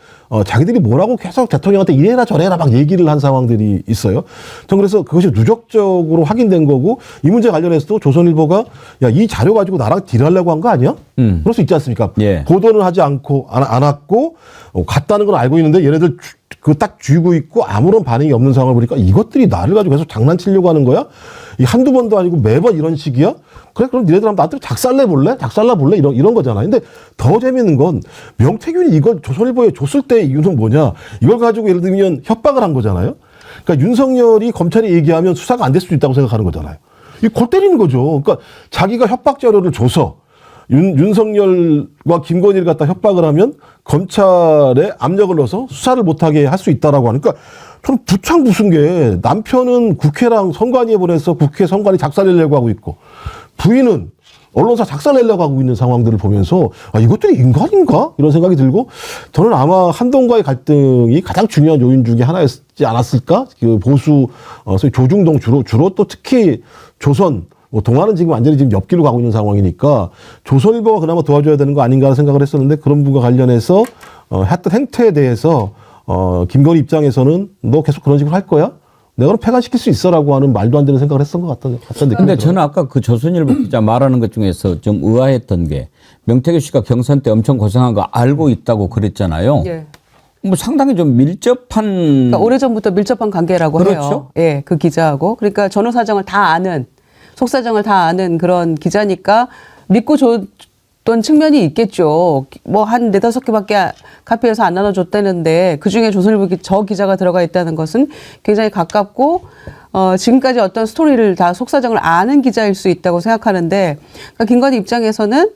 자기들이 뭐라고 계속 대통령한테 이래라 저래라 막 얘기를 한 상황들이 있어요. 전 그래서 그것이 누적적으로 확인된 거고 이 문제 관련해서도 조선일보가 야, 이 자료 가지고 나랑 딜하려고 한 거 아니야? 그럴 수 있지 않습니까? 예. 보도는 하지 않고 안 왔고 갔다는 건 알고 있는데 얘네들 그 딱 쥐고 있고 아무런 반응이 없는 상황을 보니까 이것들이 나를 가지고 계속 장난치려고 하는 거야? 이 한두 번도 아니고 매번 이런 식이야? 그래, 그럼 니네들 한번 나한테 작살내 볼래? 작살나 볼래? 이런 거잖아요. 근데 더 재밌는 건 명태균이 이걸 조선일보에 줬을 때 이유는 뭐냐? 이걸 가지고 예를 들면 협박을 한 거잖아요. 그러니까 윤석열이 검찰이 얘기하면 수사가 안 될 수도 있다고 생각하는 거잖아요. 이 골 때리는 거죠. 그러니까 자기가 협박 자료를 줘서 윤석열과 김건희를 갖다 협박을 하면 검찰에 압력을 넣어서 수사를 못하게 할 수 있다라고 하니까 저는 부창 부순 게 남편은 국회랑 선관위에 보내서 국회 선관위 작살내려고 하고 있고 부인은 언론사 작살내려고 하고 있는 상황들을 보면서 이것들이 인간인가? 이런 생각이 들고 저는 아마 한동과의 갈등이 가장 중요한 요인 중에 하나였지 않았을까? 그 보수 소위 조중동 주로 또 특히 조선 동아는 지금 완전히 지금 옆길로 가고 있는 상황이니까 조선일보가 그나마 도와줘야 되는 거 아닌가 생각을 했었는데 그런 부분과 관련해서 했던 행태에 대해서 김건희 입장에서는 너 계속 그런 식으로 할 거야? 내가 그럼 폐간시킬 수 있어라고 하는 말도 안 되는 생각을 했던 것 같던 느낌이 근데 들어요. 저는 아까 그 조선일보 기자 말하는 것 중에서 좀 의아했던 게 명태균 씨가 경선 때 엄청 고생한 거 알고 있다고 그랬잖아요. 예. 뭐 상당히 좀 밀접한 그러니까 오래전부터 밀접한 관계라고 그렇죠. 해요. 예, 그 기자하고. 그러니까 전후 사정을 다 아는, 속사정을 다 아는 그런 기자니까 믿고 줬던 측면이 있겠죠. 뭐 한 4-5개밖에 카피해서 안 나눠줬다는데 그중에 조선일보 저 기자가 들어가 있다는 것은 굉장히 가깝고 지금까지 어떤 스토리를 다 속사정을 아는 기자일 수 있다고 생각하는데 그러니까 김건희 입장에서는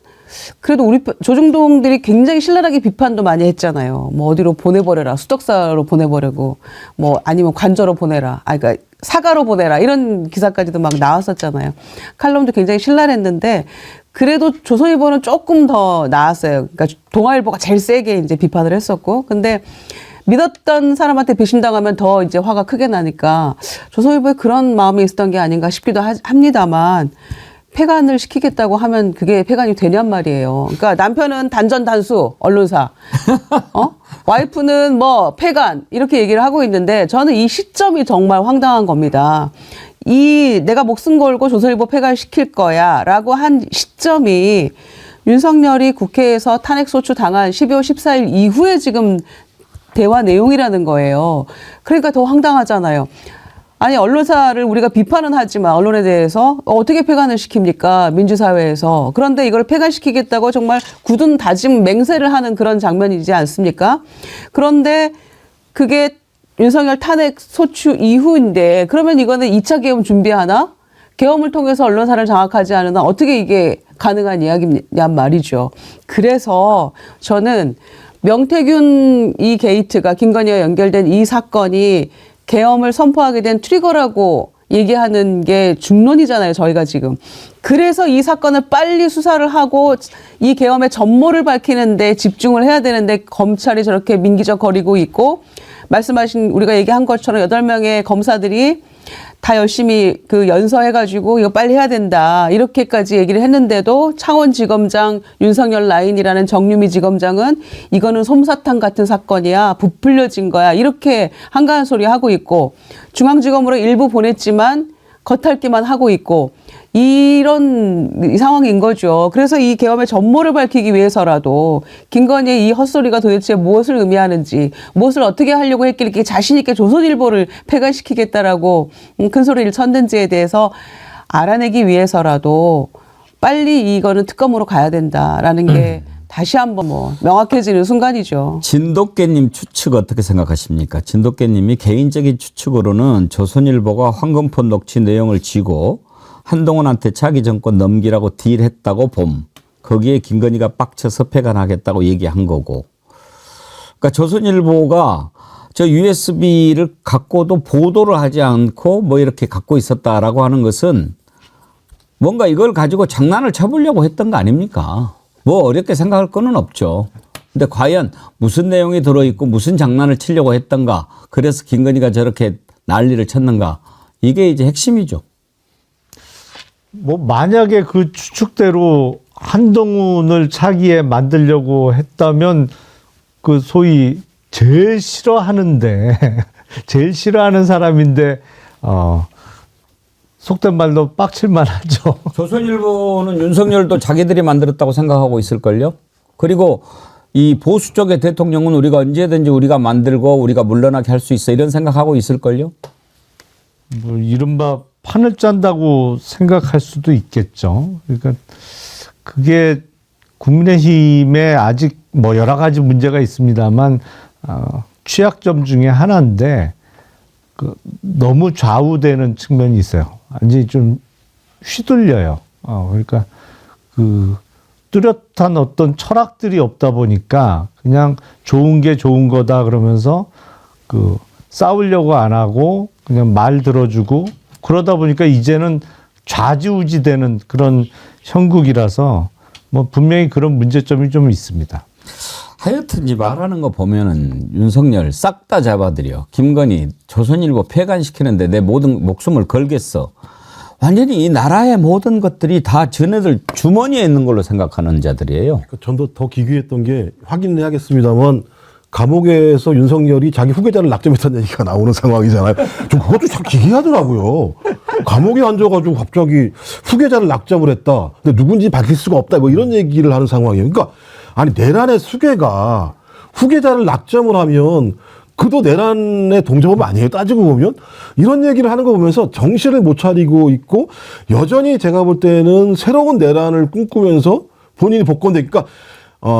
그래도 우리 조중동들이 굉장히 신랄하게 비판도 많이 했잖아요. 뭐 어디로 보내버려라, 수덕사로 보내버리고, 뭐 아니면 관저로 보내라, 그러니까 사가로 보내라 이런 기사까지도 막 나왔었잖아요. 칼럼도 굉장히 신랄했는데 그래도 조선일보는 조금 더 나았어요. 그러니까 동아일보가 제일 세게 이제 비판을 했었고, 근데 믿었던 사람한테 배신당하면 더 이제 화가 크게 나니까 조선일보에 그런 마음이 있었던 게 아닌가 싶기도 합니다만. 폐간을 시키겠다고 하면 그게 폐간이 되냔 말이에요. 그러니까 남편은 단전단수 언론사, 와이프는 뭐 폐간 이렇게 얘기를 하고 있는데 저는 이 시점이 정말 황당한 겁니다. 이 내가 목숨 걸고 조선일보 폐간 시킬 거야라고 한 시점이 윤석열이 국회에서 탄핵소추 당한 12월 14일 이후에 지금 대화 내용이라는 거예요. 그러니까 더 황당하잖아요. 아니 언론사를 우리가 비판은 하지만 언론에 대해서 어떻게 폐간을 시킵니까? 민주사회에서. 그런데 이걸 폐간시키겠다고 정말 굳은 다짐 맹세를 하는 그런 장면이지 않습니까? 그런데 그게 윤석열 탄핵 소추 이후인데 그러면 이거는 2차 계엄 준비하나? 계엄을 통해서 언론사를 장악하지 않으면 어떻게 이게 가능한 이야기냔 말이죠. 그래서 저는 명태균 이 게이트가 김건희와 연결된 이 사건이 계엄을 선포하게 된 트리거라고 얘기하는 게 중론이잖아요, 저희가 지금. 그래서 이 사건을 빨리 수사를 하고 이 계엄의 전모를 밝히는데 집중을 해야 되는데 검찰이 저렇게 민기적거리고 있고 말씀하신 우리가 얘기한 것처럼 8명의 검사들이 다 열심히 그 연서해가지고 이거 빨리 해야 된다. 이렇게까지 얘기를 했는데도 창원지검장 윤석열 라인이라는 정유미 지검장은 이거는 솜사탕 같은 사건이야. 부풀려진 거야. 이렇게 한가한 소리 하고 있고 중앙지검으로 일부 보냈지만 겉핥기만 하고 있고 이런 상황인 거죠. 그래서 이 계엄의 전모를 밝히기 위해서라도 김건희의 이 헛소리가 도대체 무엇을 의미하는지 무엇을 어떻게 하려고 했길래 자신 있게 조선일보를 폐간시키겠다라고 큰 소리를 쳤는지에 대해서 알아내기 위해서라도 빨리 이거는 특검으로 가야 된다라는 게 다시 한번 뭐 명확해지는 순간이죠. 진돗개님 추측 어떻게 생각하십니까? 진돗개님이 개인적인 추측으로는 조선일보가 황금폰 녹취 내용을 쥐고 한동훈한테 자기 정권 넘기라고 딜했다고 봄. 거기에 김건희가 빡쳐서 폐간하겠다고 얘기한 거고. 그러니까 조선일보가 저 USB를 갖고도 보도를 하지 않고 뭐 이렇게 갖고 있었다라고 하는 것은 뭔가 이걸 가지고 장난을 쳐보려고 했던 거 아닙니까? 뭐 어렵게 생각할 거는 없죠. 근데 과연 무슨 내용이 들어있고 무슨 장난을 치려고 했던가. 그래서 김건희가 저렇게 난리를 쳤는가. 이게 이제 핵심이죠. 뭐 만약에 그 추측대로 한동훈을 차기에 만들려고 했다면 그 소위 제일 싫어하는데 제일 싫어하는 사람인데 속된 말로 빡칠만 하죠. 조선일보는 윤석열도 자기들이 만들었다고 생각하고 있을걸요. 그리고 이 보수 쪽의 대통령은 우리가 언제든지 우리가 만들고 우리가 물러나게 할 수 있어 이런 생각하고 있을걸요. 뭐 이른바 판을 짠다고 생각할 수도 있겠죠. 그러니까 그게 국민의힘에 아직 뭐 여러 가지 문제가 있습니다만 취약점 중에 하나인데 그 너무 좌우되는 측면이 있어요. 완전히 좀 휘둘려요. 그러니까 그 뚜렷한 어떤 철학들이 없다 보니까 그냥 좋은 게 좋은 거다 그러면서 그 싸우려고 안 하고 그냥 말 들어주고 그러다 보니까 이제는 좌지우지되는 그런 형국이라서 뭐 분명히 그런 문제점이 좀 있습니다. 하여튼 이 말하는 거 보면은 윤석열 싹 다 잡아들여. 김건희 조선일보 폐간시키는데 내 모든 목숨을 걸겠어. 완전히 이 나라의 모든 것들이 다 쟤네들 주머니에 있는 걸로 생각하는 자들이에요. 전도 더 기괴했던 게 확인해야겠습니다만 감옥에서 윤석열이 자기 후계자를 낙점했다는 얘기가 나오는 상황이잖아요. 저 그것도 참 기괴하더라고요. 감옥에 앉아가지고 갑자기 후계자를 낙점을 했다. 근데 누군지 밝힐 수가 없다. 뭐 이런 얘기를 하는 상황이에요. 그러니까 아니 내란의 수괴가 후계자를 낙점을 하면 그도 내란의 동조범 아니에요? 따지고 보면 이런 얘기를 하는 거 보면서 정신을 못 차리고 있고 여전히 제가 볼 때는 새로운 내란을 꿈꾸면서 본인이 복권되 그러니까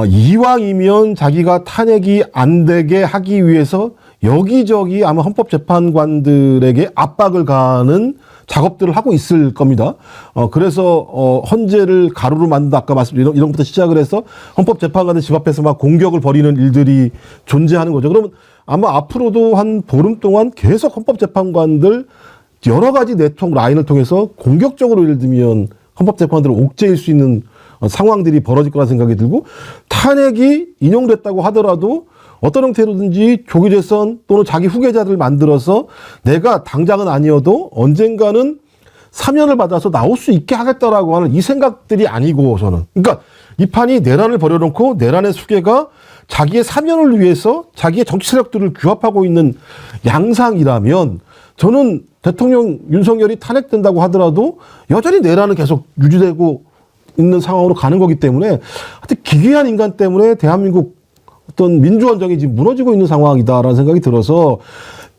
이왕이면 자기가 탄핵이 안 되게 하기 위해서 여기저기 아마 헌법재판관들에게 압박을 가하는 작업들을 하고 있을 겁니다. 그래서 헌재를 가루로 만든다 아까 말씀드린 이런 것부터 시작을 해서 헌법재판관들 집 앞에서 막 공격을 벌이는 일들이 존재하는 거죠. 그러면 아마 앞으로도 한 보름 동안 계속 헌법재판관들 여러 가지 네트워크 라인을 통해서 공격적으로 예를 들면 헌법재판관들을 옥죄일 수 있는 상황들이 벌어질 거라 생각이 들고 탄핵이 인용됐다고 하더라도 어떤 형태로든지 조기재선 또는 자기 후계자를 만들어서 내가 당장은 아니어도 언젠가는 사면을 받아서 나올 수 있게 하겠다라고 하는 이 생각들이 아니고 저는 그러니까 이 판이 내란을 벌여놓고 내란의 수괴가 자기의 사면을 위해서 자기의 정치 세력들을 규합하고 있는 양상이라면 저는 대통령 윤석열이 탄핵된다고 하더라도 여전히 내란은 계속 유지되고 있는 상황으로 가는 거기 때문에 하여튼 기괴한 인간 때문에 대한민국 어떤 민주원정이 지금 무너지고 있는 상황이다라는 생각이 들어서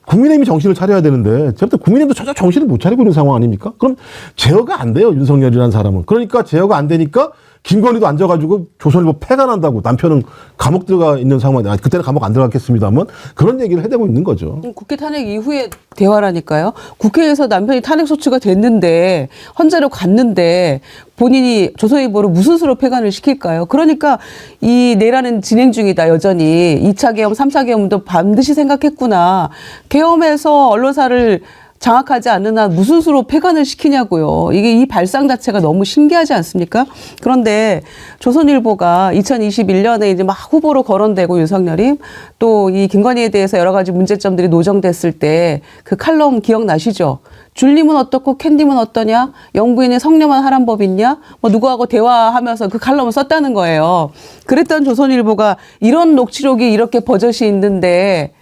국민의힘이 정신을 차려야 되는데 제가 볼 때 국민의힘도 전혀 정신을 못 차리고 있는 상황 아닙니까? 그럼 제어가 안 돼요, 윤석열이라는 사람은. 그러니까 제어가 안 되니까 김건희도 앉아가지고 조선일보 폐간한다고 남편은 감옥 들어가 있는 상황이 그때는 감옥 안 들어갔겠습니다만 그런 얘기를 해대고 있는 거죠. 국회 탄핵 이후에 대화라니까요. 국회에서 남편이 탄핵 소추가 됐는데 헌재로 갔는데 본인이 조선일보로 무슨 수로 폐간을 시킬까요? 그러니까 이 내란은 진행 중이다 여전히. 2차 계엄, 3차 계엄도 반드시 생각했구나. 계엄에서 언론사를 장악하지 않는 한 무슨 수로 폐간을 시키냐고요. 이게 이 발상 자체가 너무 신기하지 않습니까? 그런데 조선일보가 2021년에 이제 막 후보로 거론되고 윤석열이 또 이 김건희에 대해서 여러 가지 문제점들이 노정됐을 때 그 칼럼 기억나시죠? 줄님은 어떻고 캔님은 어떠냐? 영부인의 성녀만 하란 법 있냐? 뭐 누구하고 대화하면서 그 칼럼을 썼다는 거예요. 그랬던 조선일보가 이런 녹취록이 이렇게 버젓이 있는데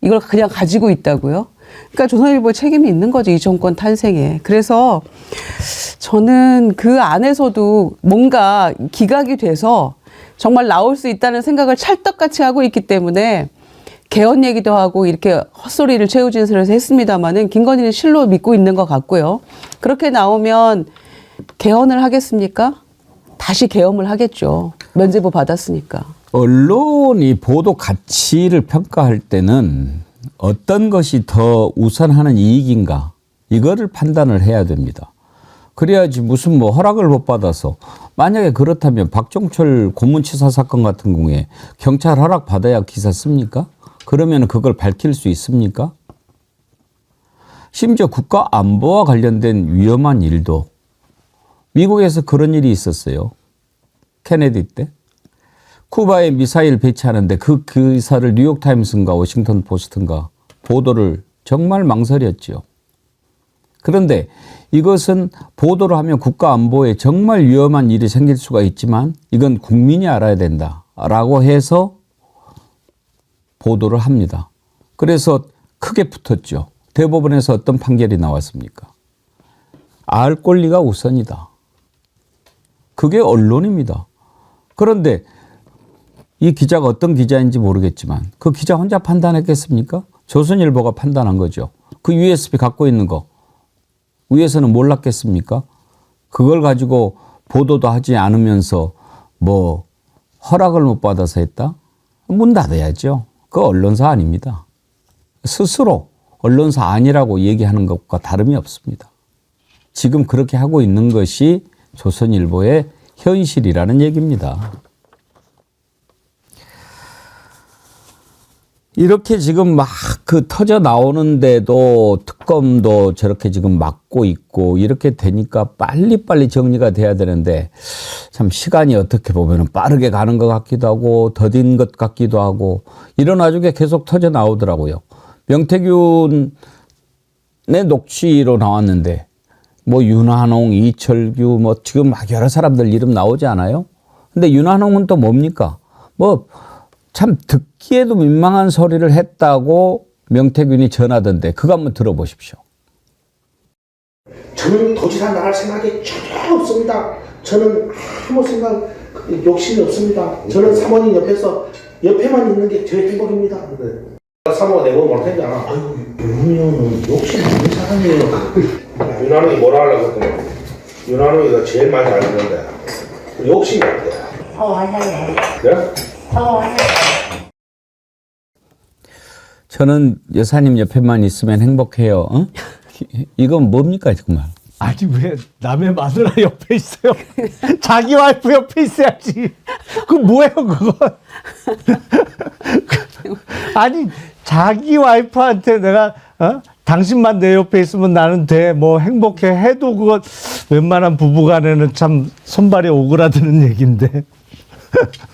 이걸 그냥 가지고 있다고요? 그러니까 조선일보에 책임이 있는 거죠. 이 정권 탄생에. 그래서 저는 그 안에서도 뭔가 기각이 돼서 정말 나올 수 있다는 생각을 찰떡같이 하고 있기 때문에 개헌 얘기도 하고 이렇게 헛소리를 최우진슬에서 했습니다마는 김건희는 실로 믿고 있는 것 같고요. 그렇게 나오면 개헌을 하겠습니까? 다시 계엄을 하겠죠. 면죄부 받았으니까. 언론이 보도 가치를 평가할 때는 어떤 것이 더 우선하는 이익인가 이거를 판단을 해야 됩니다. 그래야지 무슨 뭐 허락을 못 받아서 만약에 그렇다면 박종철 고문치사 사건 같은 경우에 경찰 허락 받아야 기사 씁니까? 그러면 그걸 밝힐 수 있습니까? 심지어 국가 안보와 관련된 위험한 일도 미국에서 그런 일이 있었어요. 케네디 때. 쿠바에 미사일 배치하는데 그 기사를 뉴욕타임스인가 워싱턴 포스트인가 보도를 정말 망설였죠. 그런데 이것은 보도를 하면 국가안보에 정말 위험한 일이 생길 수가 있지만 이건 국민이 알아야 된다라고 해서 보도를 합니다. 그래서 크게 붙었죠. 대법원에서 어떤 판결이 나왔습니까? 알 권리가 우선이다. 그게 언론입니다. 그런데 이 기자가 어떤 기자인지 모르겠지만 그 기자 혼자 판단했겠습니까? 조선일보가 판단한 거죠. 그 USB 갖고 있는 거 위에서는 몰랐겠습니까? 그걸 가지고 보도도 하지 않으면서 뭐 허락을 못 받아서 했다? 문 닫아야죠. 그거 언론사 아닙니다. 스스로 언론사 아니라고 얘기하는 것과 다름이 없습니다. 지금 그렇게 하고 있는 것이 조선일보의 현실이라는 얘기입니다. 이렇게 지금 막 그 터져 나오는데도 특검도 저렇게 지금 막고 있고 이렇게 되니까 빨리빨리 정리가 돼야 되는데 참 시간이 어떻게 보면 빠르게 가는 것 같기도 하고 더딘 것 같기도 하고 이런 와중에 계속 터져 나오더라고요. 명태균의 녹취로 나왔는데 뭐 윤한홍, 이철규 뭐 지금 막 여러 사람들 이름 나오지 않아요? 근데 윤한홍은 또 뭡니까? 뭐 참 듣기에도 민망한 소리를 했다고 명태균이 전하던데 그거 한번 들어보십시오. 저는 도지사 나갈 생각이 전혀 없습니다. 저는 아무 생각, 욕심이 없습니다. 저는 사모님 옆에만 있는 게 제 행복입니다. 사모가 내고 볼 텐데, 아유, 윤희원은 욕심 없는 사람이에요. 윤한홍이 뭐라 하려고 했더니, 윤한홍이가 제일 많이 알겠는데, 욕심이 안 돼요. 네? 저는 여사님 옆에만 있으면 행복해요. 어? 이건 뭡니까 정말? 아니 왜 남의 마누라 옆에 있어요? 자기 와이프 옆에 있어야지. 그 뭐예요 그거? 아니 자기 와이프한테 내가 당신만 내 옆에 있으면 나는 돼. 뭐 행복해 해도 그거 웬만한 부부간에는 참 손발이 오그라드는 얘기인데.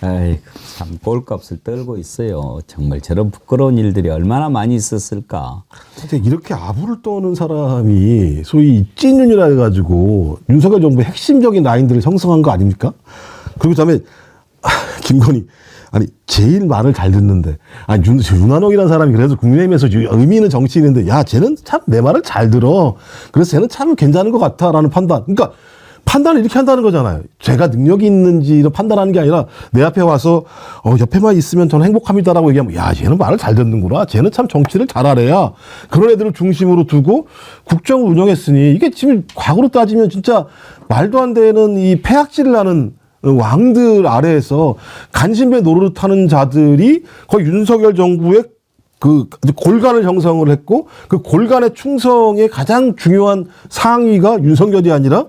아이고 참 볼값을 떨고 있어요. 정말 저런 부끄러운 일들이 얼마나 많이 있었을까. 근데 이렇게 아부를 떠는 사람이 소위 찐윤이라 해가지고 윤석열 정부의 핵심적인 라인들을 형성한 거 아닙니까? 그리고 그다음에 김건희 아니 제일 말을 잘 듣는데 아니 윤한홍이라는 사람이 그래서 국민의힘에서 의미 있는 정치인인데 야 쟤는 참 내 말을 잘 들어. 그래서 쟤는 참 괜찮은 것 같아라는 판단. 그러니까 판단을 이렇게 한다는 거잖아요. 제가 능력이 있는지를 판단하는 게 아니라 내 앞에 와서 옆에만 있으면 저는 행복합니다라고 얘기하면 야 쟤는 말을 잘 듣는구나. 쟤는 참 정치를 잘하래야. 그런 애들을 중심으로 두고 국정을 운영했으니 이게 지금 과거로 따지면 진짜 말도 안 되는 이 폐악질을 하는 왕들 아래에서 간신배 노릇하는 자들이 거의 윤석열 정부의 그 골간을 형성을 했고 그 골간의 충성의 가장 중요한 상위가 윤석열이 아니라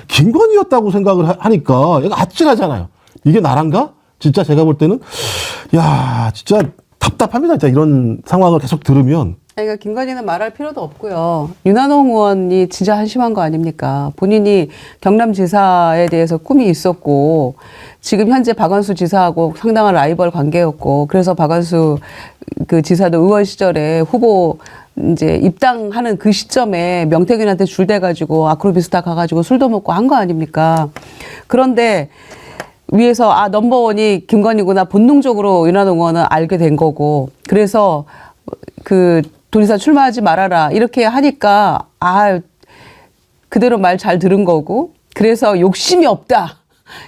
김건희였다고 생각을 하니까 얘가 아찔하잖아요. 이게 나란가? 진짜 제가 볼 때는 야 진짜 답답합니다. 진짜 이런 상황을 계속 들으면. 그러니까 김건희는 말할 필요도 없고요. 윤한홍 의원이 진짜 한심한 거 아닙니까? 본인이 경남지사에 대해서 꿈이 있었고 지금 현재 박원순 지사하고 상당한 라이벌 관계였고 그래서 박원순 그 지사도 의원 시절에 후보 이제 입당하는 그 시점에 명태균한테 줄대가지고 아크로비스타 가가지고 술도 먹고 한 거 아닙니까? 그런데 위에서 넘버원이 김건희구나 본능적으로 윤한홍 의원은 알게 된 거고 그래서 그 도지사 출마하지 말아라 이렇게 하니까 그대로 말 잘 들은 거고 그래서 욕심이 없다.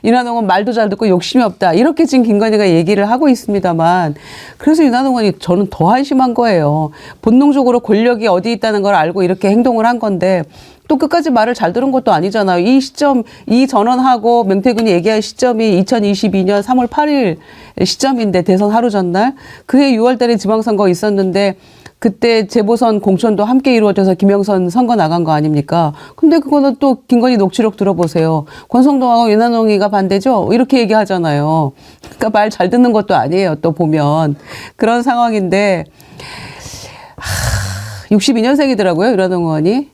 윤한홍은 말도 잘 듣고 욕심이 없다. 이렇게 지금 김건희가 얘기를 하고 있습니다만 그래서 윤한홍 의원이 저는 더 한심한 거예요. 본능적으로 권력이 어디 있다는 걸 알고 이렇게 행동을 한 건데 또 끝까지 말을 잘 들은 것도 아니잖아요. 이 시점, 이 전원하고 명태균이 얘기할 시점이 2022년 3월 8일 시점인데 대선 하루 전날 그해 6월 달에 지방선거 있었는데 그때 재보선 공천도 함께 이루어져서 김영선 선거 나간 거 아닙니까? 근데 그거는 또 김건희 녹취록 들어보세요. 권성동하고 윤한홍이가 반대죠? 이렇게 얘기하잖아요. 그러니까 말 잘 듣는 것도 아니에요. 또 보면. 그런 상황인데 62년생이더라고요. 윤한홍 의원이.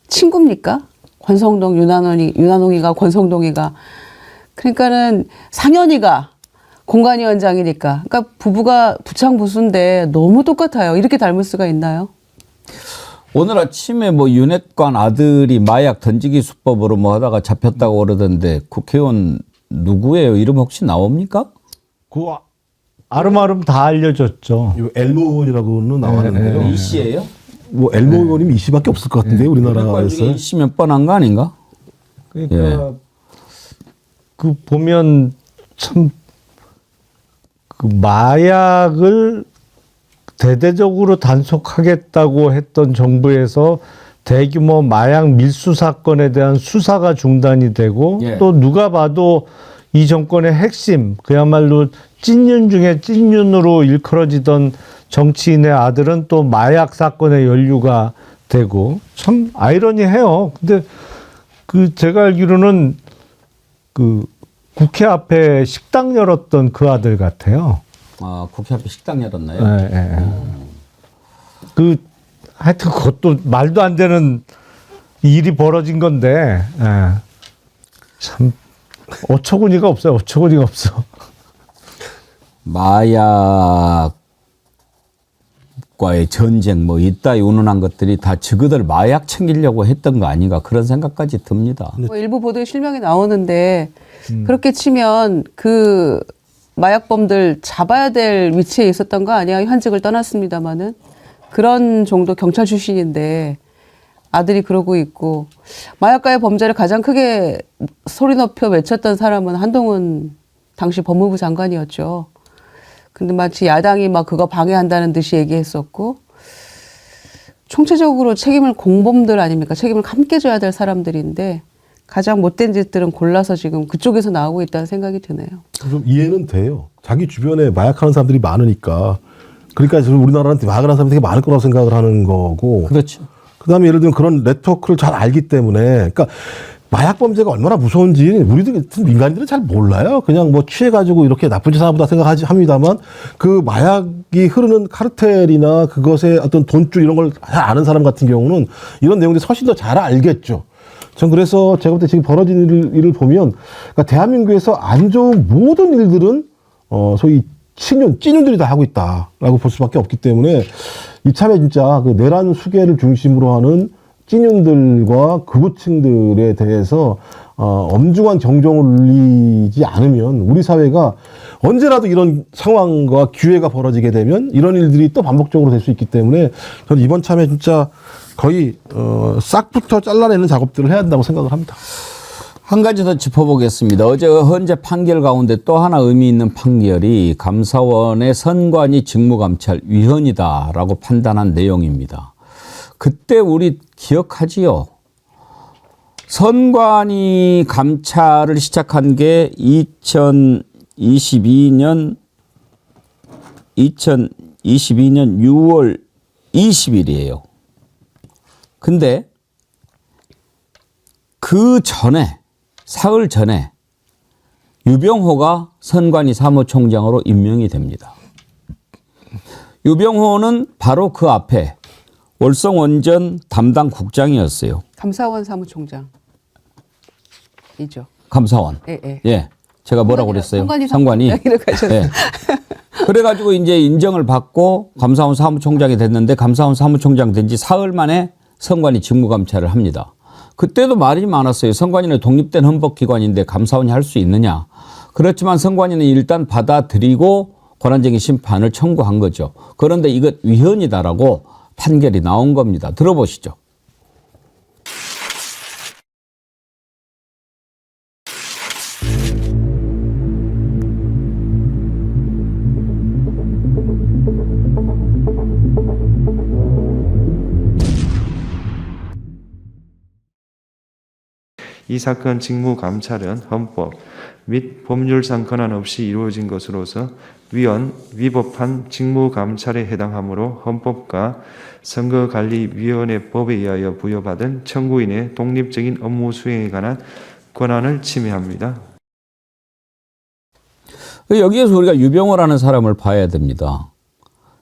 친구입니까? 권성동, 윤한홍이가 권성동이가. 그러니까는 상현이가 공관위원장이니까. 그러니까 부부가 부창부수인데 너무 똑같아요. 이렇게 닮을 수가 있나요? 오늘 아침에 뭐 윤핵관 아들이 마약 던지기 수법으로 뭐 하다가 잡혔다고 그러던데 국회의원 누구예요? 이름 혹시 나옵니까? 그 아름아름 다 알려졌죠. 이 엘모 의원이라고는 나왔는데요. 이 씨예요? 뭐 엘모 의원이면 이 씨밖에 없을 것 같은데 우리나라에서. 이 씨면 뻔한 거 아닌가? 그러니까 그 보면 참 그 마약을 대대적으로 단속하겠다고 했던 정부에서 대규모 마약 밀수 사건에 대한 수사가 중단이 되고 또 누가 봐도 이 정권의 핵심 그야말로 찐윤 중에 찐윤으로 일컬어지던 정치인의 아들은 또 마약 사건에 연루가 되고 참 아이러니해요. 근데 그 제가 알기로는 그 국회 앞에 식당 열었던 그 아들 같아요. 국회 앞에 식당 열었나요? 예, 예. 하여튼 그것도 말도 안 되는 일이 벌어진 건데, 참, 어처구니가 없어요. 어처구니가 없어. 마약과의 전쟁 뭐 이따위 운운한 것들이 다 저그들 마약 챙기려고 했던 거 아닌가 그런 생각까지 듭니다. 뭐 일부 보도에 실명이 나오는데 그렇게 치면 그 마약범들 잡아야 될 위치에 있었던 거 아니야? 현직을 떠났습니다마는 그런 정도 경찰 출신인데 아들이 그러고 있고 마약과의 범죄를 가장 크게 소리 높여 외쳤던 사람은 한동훈 당시 법무부 장관이었죠. 근데 마치 야당이 막 그거 방해한다는 듯이 얘기했었고 총체적으로 책임을 공범들 아닙니까? 책임을 함께 져야 될 사람들인데 가장 못된 짓들은 골라서 지금 그쪽에서 나오고 있다는 생각이 드네요. 좀 이해는 돼요. 자기 주변에 마약하는 사람들이 많으니까. 그러니까 지금 우리나라한테 마약을 하는 사람이 되게 많을 거라고 생각을 하는 거고. 그렇죠. 그다음에 예를 들면 그런 네트워크를 잘 알기 때문에, 그러니까 마약 범죄가 얼마나 무서운지 우리들 같은 민간인들은 잘 몰라요. 그냥 뭐 취해가지고 이렇게 나쁜 짓 하나 보다 생각하지 합니다만 그 마약이 흐르는 카르텔이나 그것의 어떤 돈줄 이런 걸 잘 아는 사람 같은 경우는 이런 내용들이 훨씬 더 잘 알겠죠. 전 그래서 제가 볼 때 지금 벌어진 일을 보면 그러니까 대한민국에서 안 좋은 모든 일들은 소위 찐윤들이 다 하고 있다라고 볼 수밖에 없기 때문에 이참에 진짜 그 내란 수계를 중심으로 하는 찐윤들과 극우층들에 대해서 엄중한 정정을 울리지 않으면 우리 사회가 언제라도 이런 상황과 기회가 벌어지게 되면 이런 일들이 또 반복적으로 될 수 있기 때문에 저는 이번 참에 진짜 거의 싹부터 잘라내는 작업들을 해야 한다고 생각을 합니다. 한 가지 더 짚어보겠습니다. 어제 헌재 판결 가운데 또 하나 의미 있는 판결이 감사원의 선관위 직무감찰 위헌이다라고 판단한 내용입니다. 그때 우리 기억하지요? 선관위 감찰을 시작한 게 2022년 6월 20일이에요. 근데 그 전에 사흘 전에 유병호가 선관위 사무총장으로 임명이 됩니다. 유병호는 바로 그 앞에 월성원전 담당 국장이었어요. 감사원 사무총장이죠. 감사원. 예. 예. 제가 뭐라고 그랬어요? 선관위. 예. 그래가지고 이제 인정을 받고 감사원 사무총장이 됐는데 감사원 사무총장 된 지 사흘 만에 선관위 직무감찰을 합니다. 그때도 말이 많았어요. 선관위는 독립된 헌법기관인데 감사원이 할 수 있느냐. 그렇지만 선관위는 일단 받아들이고 권한쟁의 심판을 청구한 거죠. 그런데 이것 위헌이다라고 판결이 나온 겁니다. 들어보시죠. 이 사건 직무감찰은 헌법 및 법률상 권한 없이 이루어진 것으로서 위법한 직무감찰에 해당하므로 헌법과 선거관리위원회법에 의하여 부여받은 청구인의 독립적인 업무 수행에 관한 권한을 침해합니다. 여기에서 우리가 유병호라는 사람을 봐야 됩니다.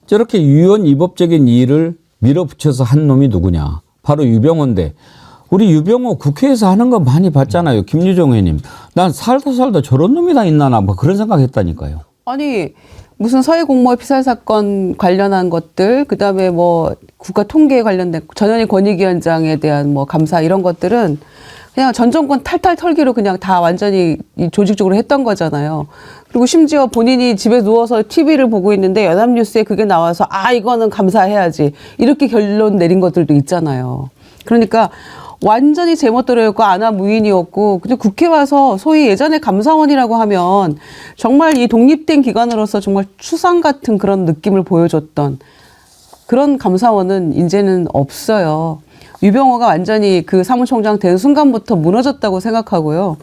저렇게 위헌위법적인 일을 밀어붙여서 한 놈이 누구냐. 바로 유병호인데 우리 유병호 국회에서 하는 거 많이 봤잖아요. 김유정 의원님. 난 살다 저런 놈이 다 있나 뭐 그런 생각했다니까요. 아니 무슨 서해 공무원 피살 사건 관련한 것들 그다음에 뭐 국가 통계에 관련된 전현희 권익위원장에 대한 뭐 감사 이런 것들은 그냥 전 정권 탈탈 털기로 그냥 다 완전히 조직적으로 했던 거잖아요. 그리고 심지어 본인이 집에 누워서 TV를 보고 있는데 연합뉴스에 그게 나와서 이거는 감사해야지 이렇게 결론 내린 것들도 있잖아요. 그러니까 완전히 제멋대로였고 아나무인이었고 근데 국회 와서 소위 예전에 감사원이라고 하면 정말 이 독립된 기관으로서 정말 추상 같은 그런 느낌을 보여줬던 그런 감사원은 이제는 없어요. 유병호가 완전히 그 사무총장 된 순간부터 무너졌다고 생각하고요.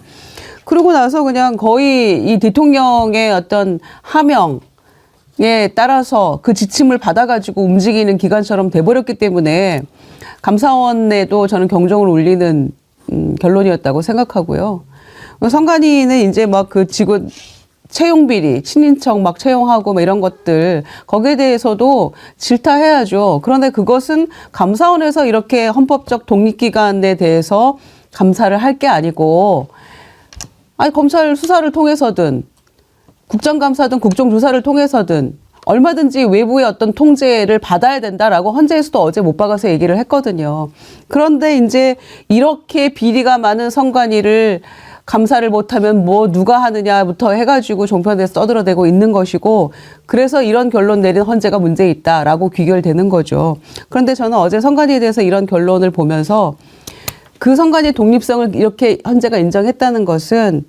그러고 나서 그냥 거의 이 대통령의 어떤 하명에 따라서 그 지침을 받아가지고 움직이는 기관처럼 돼버렸기 때문에 감사원에도 저는 경종을 울리는 결론이었다고 생각하고요. 선관위는 이제 막 그 직원 채용 비리, 친인척 막 채용하고 뭐 이런 것들 거기에 대해서도 질타해야죠. 그런데 그것은 감사원에서 이렇게 헌법적 독립기관에 대해서 감사를 할 게 아니고 아니 검찰 수사를 통해서든 국정감사든 국정조사를 통해서든 얼마든지 외부의 어떤 통제를 받아야 된다라고 헌재에서도 어제 못 박아서 얘기를 했거든요. 그런데 이제 이렇게 비리가 많은 선관위를 감사를 못하면 뭐 누가 하느냐부터 해가지고 종편에서 떠들어대고 있는 것이고 그래서 이런 결론 내린 헌재가 문제 있다라고 귀결되는 거죠. 그런데 저는 어제 선관위에 대해서 이런 결론을 보면서 그 선관위의 독립성을 이렇게 헌재가 인정했다는 것은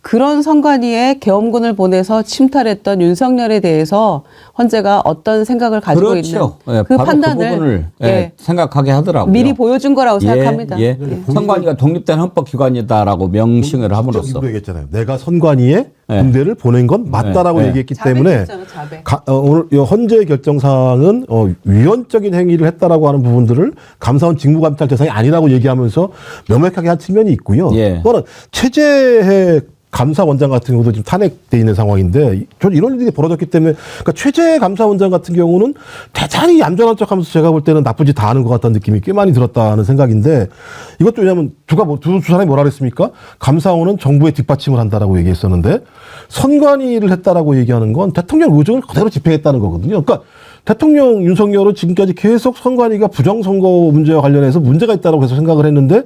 그런 선관위에 계엄군을 보내서 침탈했던 윤석열에 대해서 헌재가 어떤 생각을 가지고 그렇죠. 있는 예, 그 바로 판단을 그 부분을 예, 생각하게 하더라고요. 미리 보여준 거라고 생각합니다. 예. 선관위가 독립된 헌법기관이다라고 명칭을 함으로써 일부러 얘기했잖아요. 내가 선관위에 네. 군대를 보낸 건 맞다라고 네. 얘기했기 때문에 자백. 오늘 이 헌재 결정사항은 위헌적인 행위를 했다라고 하는 부분들을 감사원 직무감찰 대상이 아니라고 얘기하면서 명백하게 한 측면이 있고요. 예. 또는 최재해 감사원장 같은 경우도 지금 탄핵돼 있는 상황인데 저는 이런 일이 벌어졌기 때문에 그러니까 최재해 감사원장 같은 경우는 대단히 얌전한 척하면서 제가 볼 때는 나쁜 짓 다 하는 것 같다는 느낌이 꽤 많이 들었다는 생각인데 이것도 왜냐하면 두 사람이 뭐라 그랬습니까? 감사원은 정부의 뒷받침을 한다라고 얘기했었는데 선관위를 했다라고 얘기하는 건 대통령 의중을 그대로 집행했다는 거거든요. 그러니까 대통령 윤석열은 지금까지 계속 선관위가 부정선거 문제와 관련해서 문제가 있다고 해서 생각을 했는데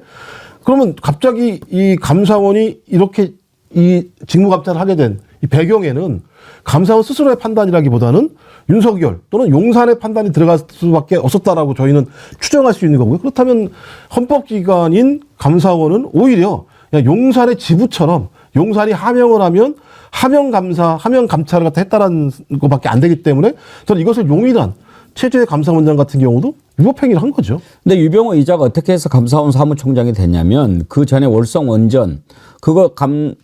그러면 갑자기 이 감사원이 이렇게 이 직무감찰을 하게 된 이 배경에는 감사원 스스로의 판단이라기보다는 윤석열 또는 용산의 판단이 들어갈 수밖에 없었다라고 저희는 추정할 수 있는 거고요. 그렇다면 헌법기관인 감사원은 오히려 그냥 용산의 지부처럼 용산이 하명을 하면 하명 감찰을 갖다 했다라는 것밖에 안 되기 때문에 저는 이것을 용인한 최재해 감사원장 같은 경우도 위법행위를 한 거죠. 근데 유병호 이자가 어떻게 해서 감사원 사무총장이 됐냐면 그 전에 월성 원전 그거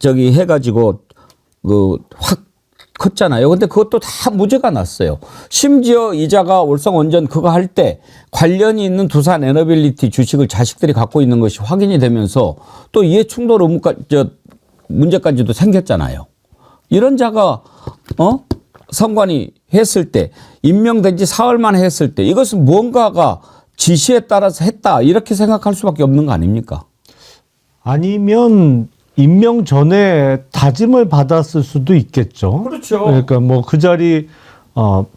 해가지고 확 컸잖아요. 근데 그것도 다 무죄가 났어요. 심지어 이자가 월성 원전 그거 할 때 관련이 있는 두산 에너빌리티 주식을 자식들이 갖고 있는 것이 확인이 되면서 또 이해 충돌 문제까지도 생겼잖아요. 이런 자가 선관위 했을 때 임명된 지 사흘 만에 했을 때 이것은 무언가가 지시에 따라서 했다 이렇게 생각할 수밖에 없는 거 아닙니까? 아니면 임명 전에 다짐을 받았을 수도 있겠죠. 그렇죠. 그러니까 뭐 그 자리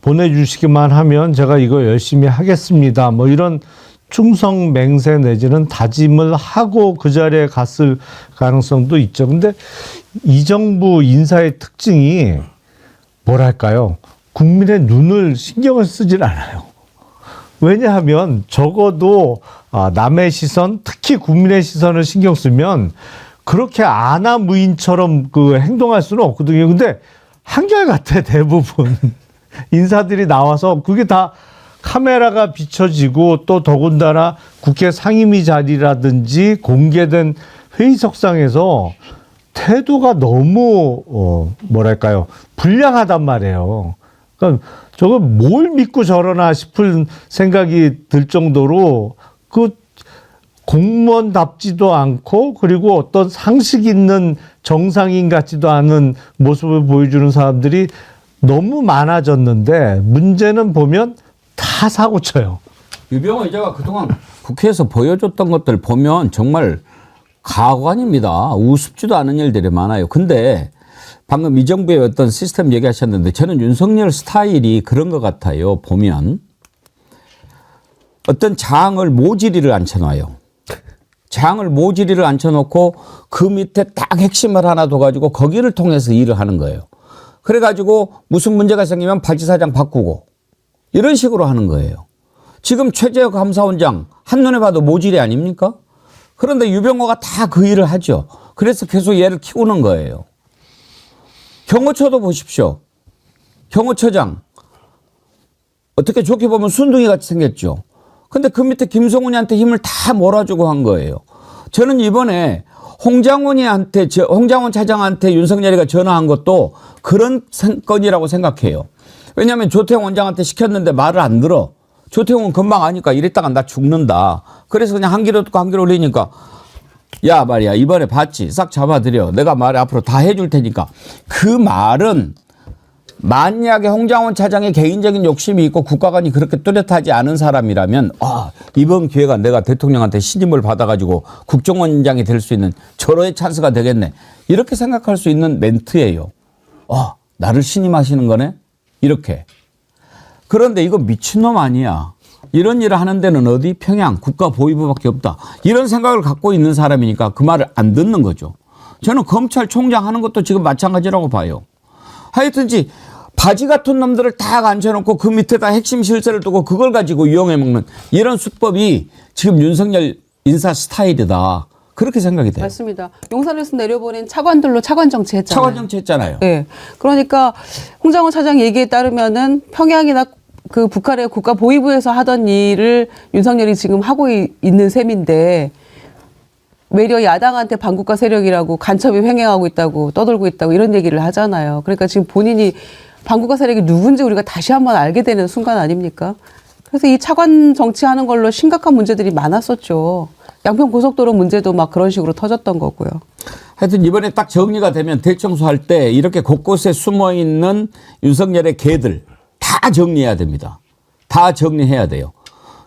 보내주시기만 하면 제가 이거 열심히 하겠습니다. 뭐 이런 충성 맹세 내지는 다짐을 하고 그 자리에 갔을 가능성도 있죠. 근데 이 정부 인사의 특징이 뭐랄까요? 국민의 눈을 신경을 쓰질 않아요. 왜냐하면 적어도 남의 시선, 특히 국민의 시선을 신경 쓰면 그렇게 아나무인처럼 행동할 수는 없거든요. 근데 한결같아 대부분 인사들이 나와서 그게 다 카메라가 비춰지고 또 더군다나 국회 상임위 자리라든지 공개된 회의석상에서 태도가 너무 뭐랄까요 불량하단 말이에요. 그러니까 저거 뭘 믿고 저러나 싶은 생각이 들 정도로 공무원답지도 않고 그리고 어떤 상식 있는 정상인 같지도 않은 모습을 보여주는 사람들이 너무 많아졌는데 문제는 보면 다 사고쳐요. 유병호 이자가 그동안 국회에서 보여줬던 것들 보면 정말 가관입니다. 우습지도 않은 일들이 많아요. 근데 방금 이 정부의 어떤 시스템 얘기하셨는데 저는 윤석열 스타일이 그런 것 같아요. 보면 어떤 장을 모질이를 앉혀놔요. 장을 모질이를 앉혀놓고 그 밑에 딱 핵심을 하나 둬가지고 거기를 통해서 일을 하는 거예요. 그래가지고 무슨 문제가 생기면 발지사장 바꾸고 이런 식으로 하는 거예요. 지금 최재해 감사원장 한눈에 봐도 모질이 아닙니까? 그런데 유병호가 다 그 일을 하죠. 그래서 계속 얘를 키우는 거예요. 경호처도 보십시오. 경호처장 어떻게 좋게 보면 순둥이 같이 생겼죠. 근데 그 밑에 김성훈이한테 힘을 다 몰아주고 한 거예요. 저는 이번에 홍장원 차장한테 윤석열이가 전화한 것도 그런 건이라고 생각해요. 왜냐하면 조태용 원장한테 시켰는데 말을 안 들어. 조태용은 금방 아니까 이랬다가 나 죽는다. 그래서 그냥 한 귀로 듣고 한 귀로 올리니까 야 말이야 이번에 봤지 싹 잡아들여 내가 말에 앞으로 다 해줄 테니까 그 말은 만약에 홍장원 차장의 개인적인 욕심이 있고 국가관이 그렇게 뚜렷하지 않은 사람이라면 이번 기회가 내가 대통령한테 신임을 받아가지고 국정원장이 될 수 있는 절호의 찬스가 되겠네 이렇게 생각할 수 있는 멘트예요. 나를 신임하시는 거네 이렇게. 그런데 이거 미친놈 아니야. 이런 일을 하는 데는 어디? 평양 국가보위부밖에 없다. 이런 생각을 갖고 있는 사람이니까 그 말을 안 듣는 거죠. 저는 검찰총장 하는 것도 지금 마찬가지라고 봐요. 하여튼지 바지 같은 놈들을 다 앉혀놓고 그 밑에다 핵심 실세를 두고 그걸 가지고 이용해 먹는 이런 수법이 지금 윤석열 인사 스타일이다. 그렇게 생각이 돼요. 맞습니다. 용산에서 내려보낸 차관들로 차관 정치했잖아요. 차관 정치했잖아요. 네. 그러니까 홍장원 차장 얘기에 따르면은 평양이나 그 북한의 국가보위부에서 하던 일을 윤석열이 지금 하고 있는 셈인데 외려 야당한테 반국가 세력이라고 간첩이 횡행하고 있다고 떠들고 있다고 이런 얘기를 하잖아요. 그러니까 지금 본인이 반국가 세력이 누군지 우리가 다시 한번 알게 되는 순간 아닙니까? 그래서 이 차관 정치하는 걸로 심각한 문제들이 많았었죠. 양평 고속도로 문제도 막 그런 식으로 터졌던 거고요. 하여튼 이번에 딱 정리가 되면 대청소할 때 이렇게 곳곳에 숨어있는 윤석열의 개들 다 정리해야 됩니다. 다 정리해야 돼요.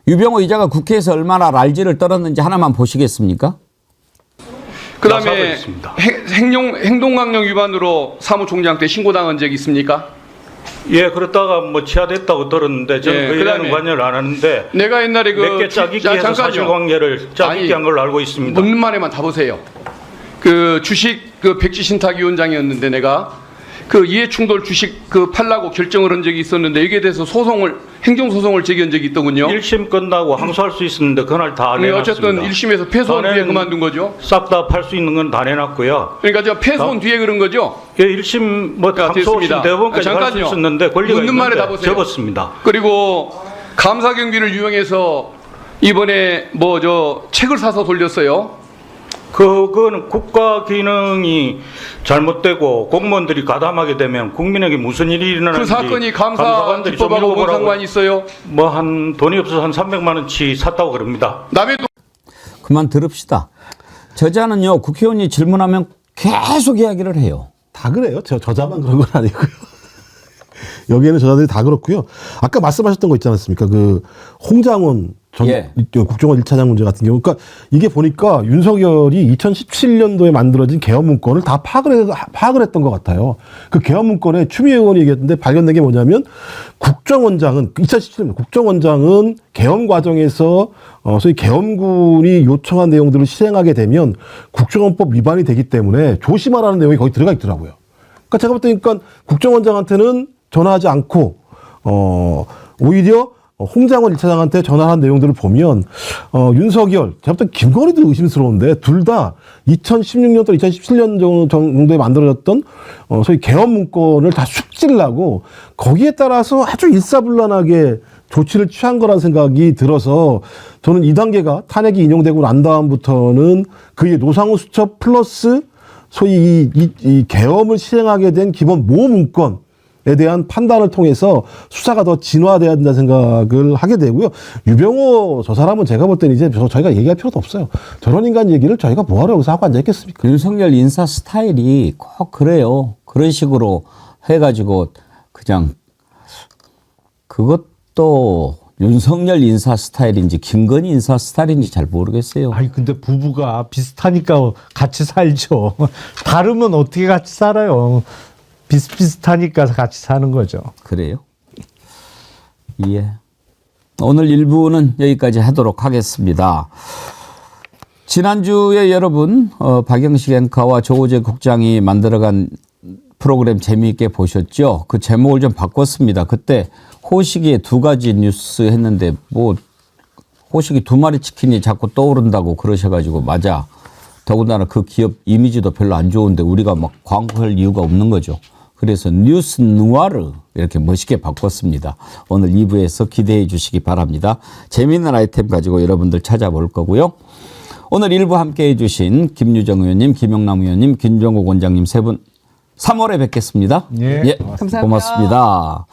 유병호 이자가 국회에서 얼마나 랄지를 떨었는지 하나만 보시겠습니까? 그다음에 행동강령 위반으로 사무총장 때 신고당한 적이 있습니까? 예, 그렇다가 뭐 치하됐다고 들었는데 저는 그 일에는 관여를 안 하는데 내가 옛날에 몇 개 짜깁기 해서 사실관계를 짜깁기 한 걸로 알고 있습니다. 묻는 말에만 다 보세요. 그 주식 그 백지신탁위원장이었는데 내가 그 이해충돌 주식 그 팔라고 결정을 한 적이 있었는데 여기에 대해서 행정소송을 제기한 적이 있더군요. 1심 끝나고 항소할 수 있었는데 그날 다 네, 내놨습니다. 어쨌든 1심에서 패소한 뒤에 그만둔 거죠. 싹 다 팔 수 있는 건 다 내놨고요. 그러니까 저 패소한 뒤에 그런 거죠. 예, 1심 뭐 항소심 대법원까지 갈 수 있었는데 권리가 묻는 말에 다 있는데 보세요. 접었습니다. 그리고 감사 경비를 이용해서 이번에 뭐 저 책을 사서 돌렸어요. 그거는 국가 기능이 잘못되고 공무원들이 가담하게 되면 국민에게 무슨 일이 일어나는지 그 사건이 감사 감사관들이 좀 기법하고 뭔 읽어보라고 상관이 있어요? 뭐 한 돈이 없어서 한 300만 원치 샀다고 그럽니다. 남의 돈 그만 들읍시다. 저자는요 국회의원이 질문하면 계속 이야기를 해요. 다 그래요. 저자만 그런 건 아니고요. 여기에는 저자들이 다 그렇고요. 아까 말씀하셨던 거 있지 않습니까? 그 홍장원 전 국정원 1차장 문제 같은 경우. 그러니까 이게 보니까 윤석열이 2017년도에 만들어진 개헌 문건을 다 파악을 했던 것 같아요. 그 개헌 문건에 추미애 의원이 얘기했는데 발견된 게 뭐냐면 국정원장은 2017년 국정원장은 개헌 과정에서 소위 개헌군이 요청한 내용들을 실행하게 되면 국정원법 위반이 되기 때문에 조심하라는 내용이 거기 들어가 있더라고요. 그러니까 제가 볼 때 그러니까 국정원장한테는 전화하지 않고 오히려 홍장원 1차장한테 전화한 내용들을 보면 윤석열, 제가 볼 때 김건희도 의심스러운데 둘 다 2016년부터 2017년 정도에 만들어졌던 소위 개헌 문건을 다 숙지하고 거기에 따라서 아주 일사불란하게 조치를 취한 거라는 생각이 들어서 저는 이 단계가 탄핵이 인용되고 난 다음부터는 그의 노상훈 수첩 플러스 소위 이 계엄을 실행하게 된 기본 모호 문건에 대한 판단을 통해서 수사가 더 진화돼야 된다는 생각을 하게 되고요. 유병호 저 사람은 제가 볼 때는 이제 저희가 얘기할 필요도 없어요. 저런 인간 얘기를 저희가 뭐하러 여기서 하고 앉아있겠습니까? 윤석열 인사 스타일이 꼭 그래요. 그런 식으로 해가지고 그냥 그것도 윤석열 인사 스타일인지 김건희 인사 스타일인지 잘 모르겠어요. 아니 근데 부부가 비슷하니까 같이 살죠. 다르면 어떻게 같이 살아요. 비슷비슷하니까 같이 사는 거죠. 그래요? 예. 오늘 1부는 여기까지 하도록 하겠습니다. 지난주에 여러분 박영식 앵커와 조우재 국장이 만들어간 프로그램 재미있게 보셨죠? 그 제목을 좀 바꿨습니다. 그때 호식이의 2가지 뉴스 했는데 뭐 호식이 2마리 치킨이 자꾸 떠오른다고 그러셔가지고 맞아. 더군다나 그 기업 이미지도 별로 안 좋은데 우리가 막 광고할 이유가 없는 거죠. 그래서 뉴스 누아르 이렇게 멋있게 바꿨습니다. 오늘 2부에서 기대해 주시기 바랍니다. 재미있는 아이템 가지고 여러분들 찾아볼 거고요. 오늘 1부 함께해 주신 김유정 의원님, 김영남 의원님, 김종국 원장님 세 분 3월에 뵙겠습니다. 예, 예, 감사합니다. 고맙습니다.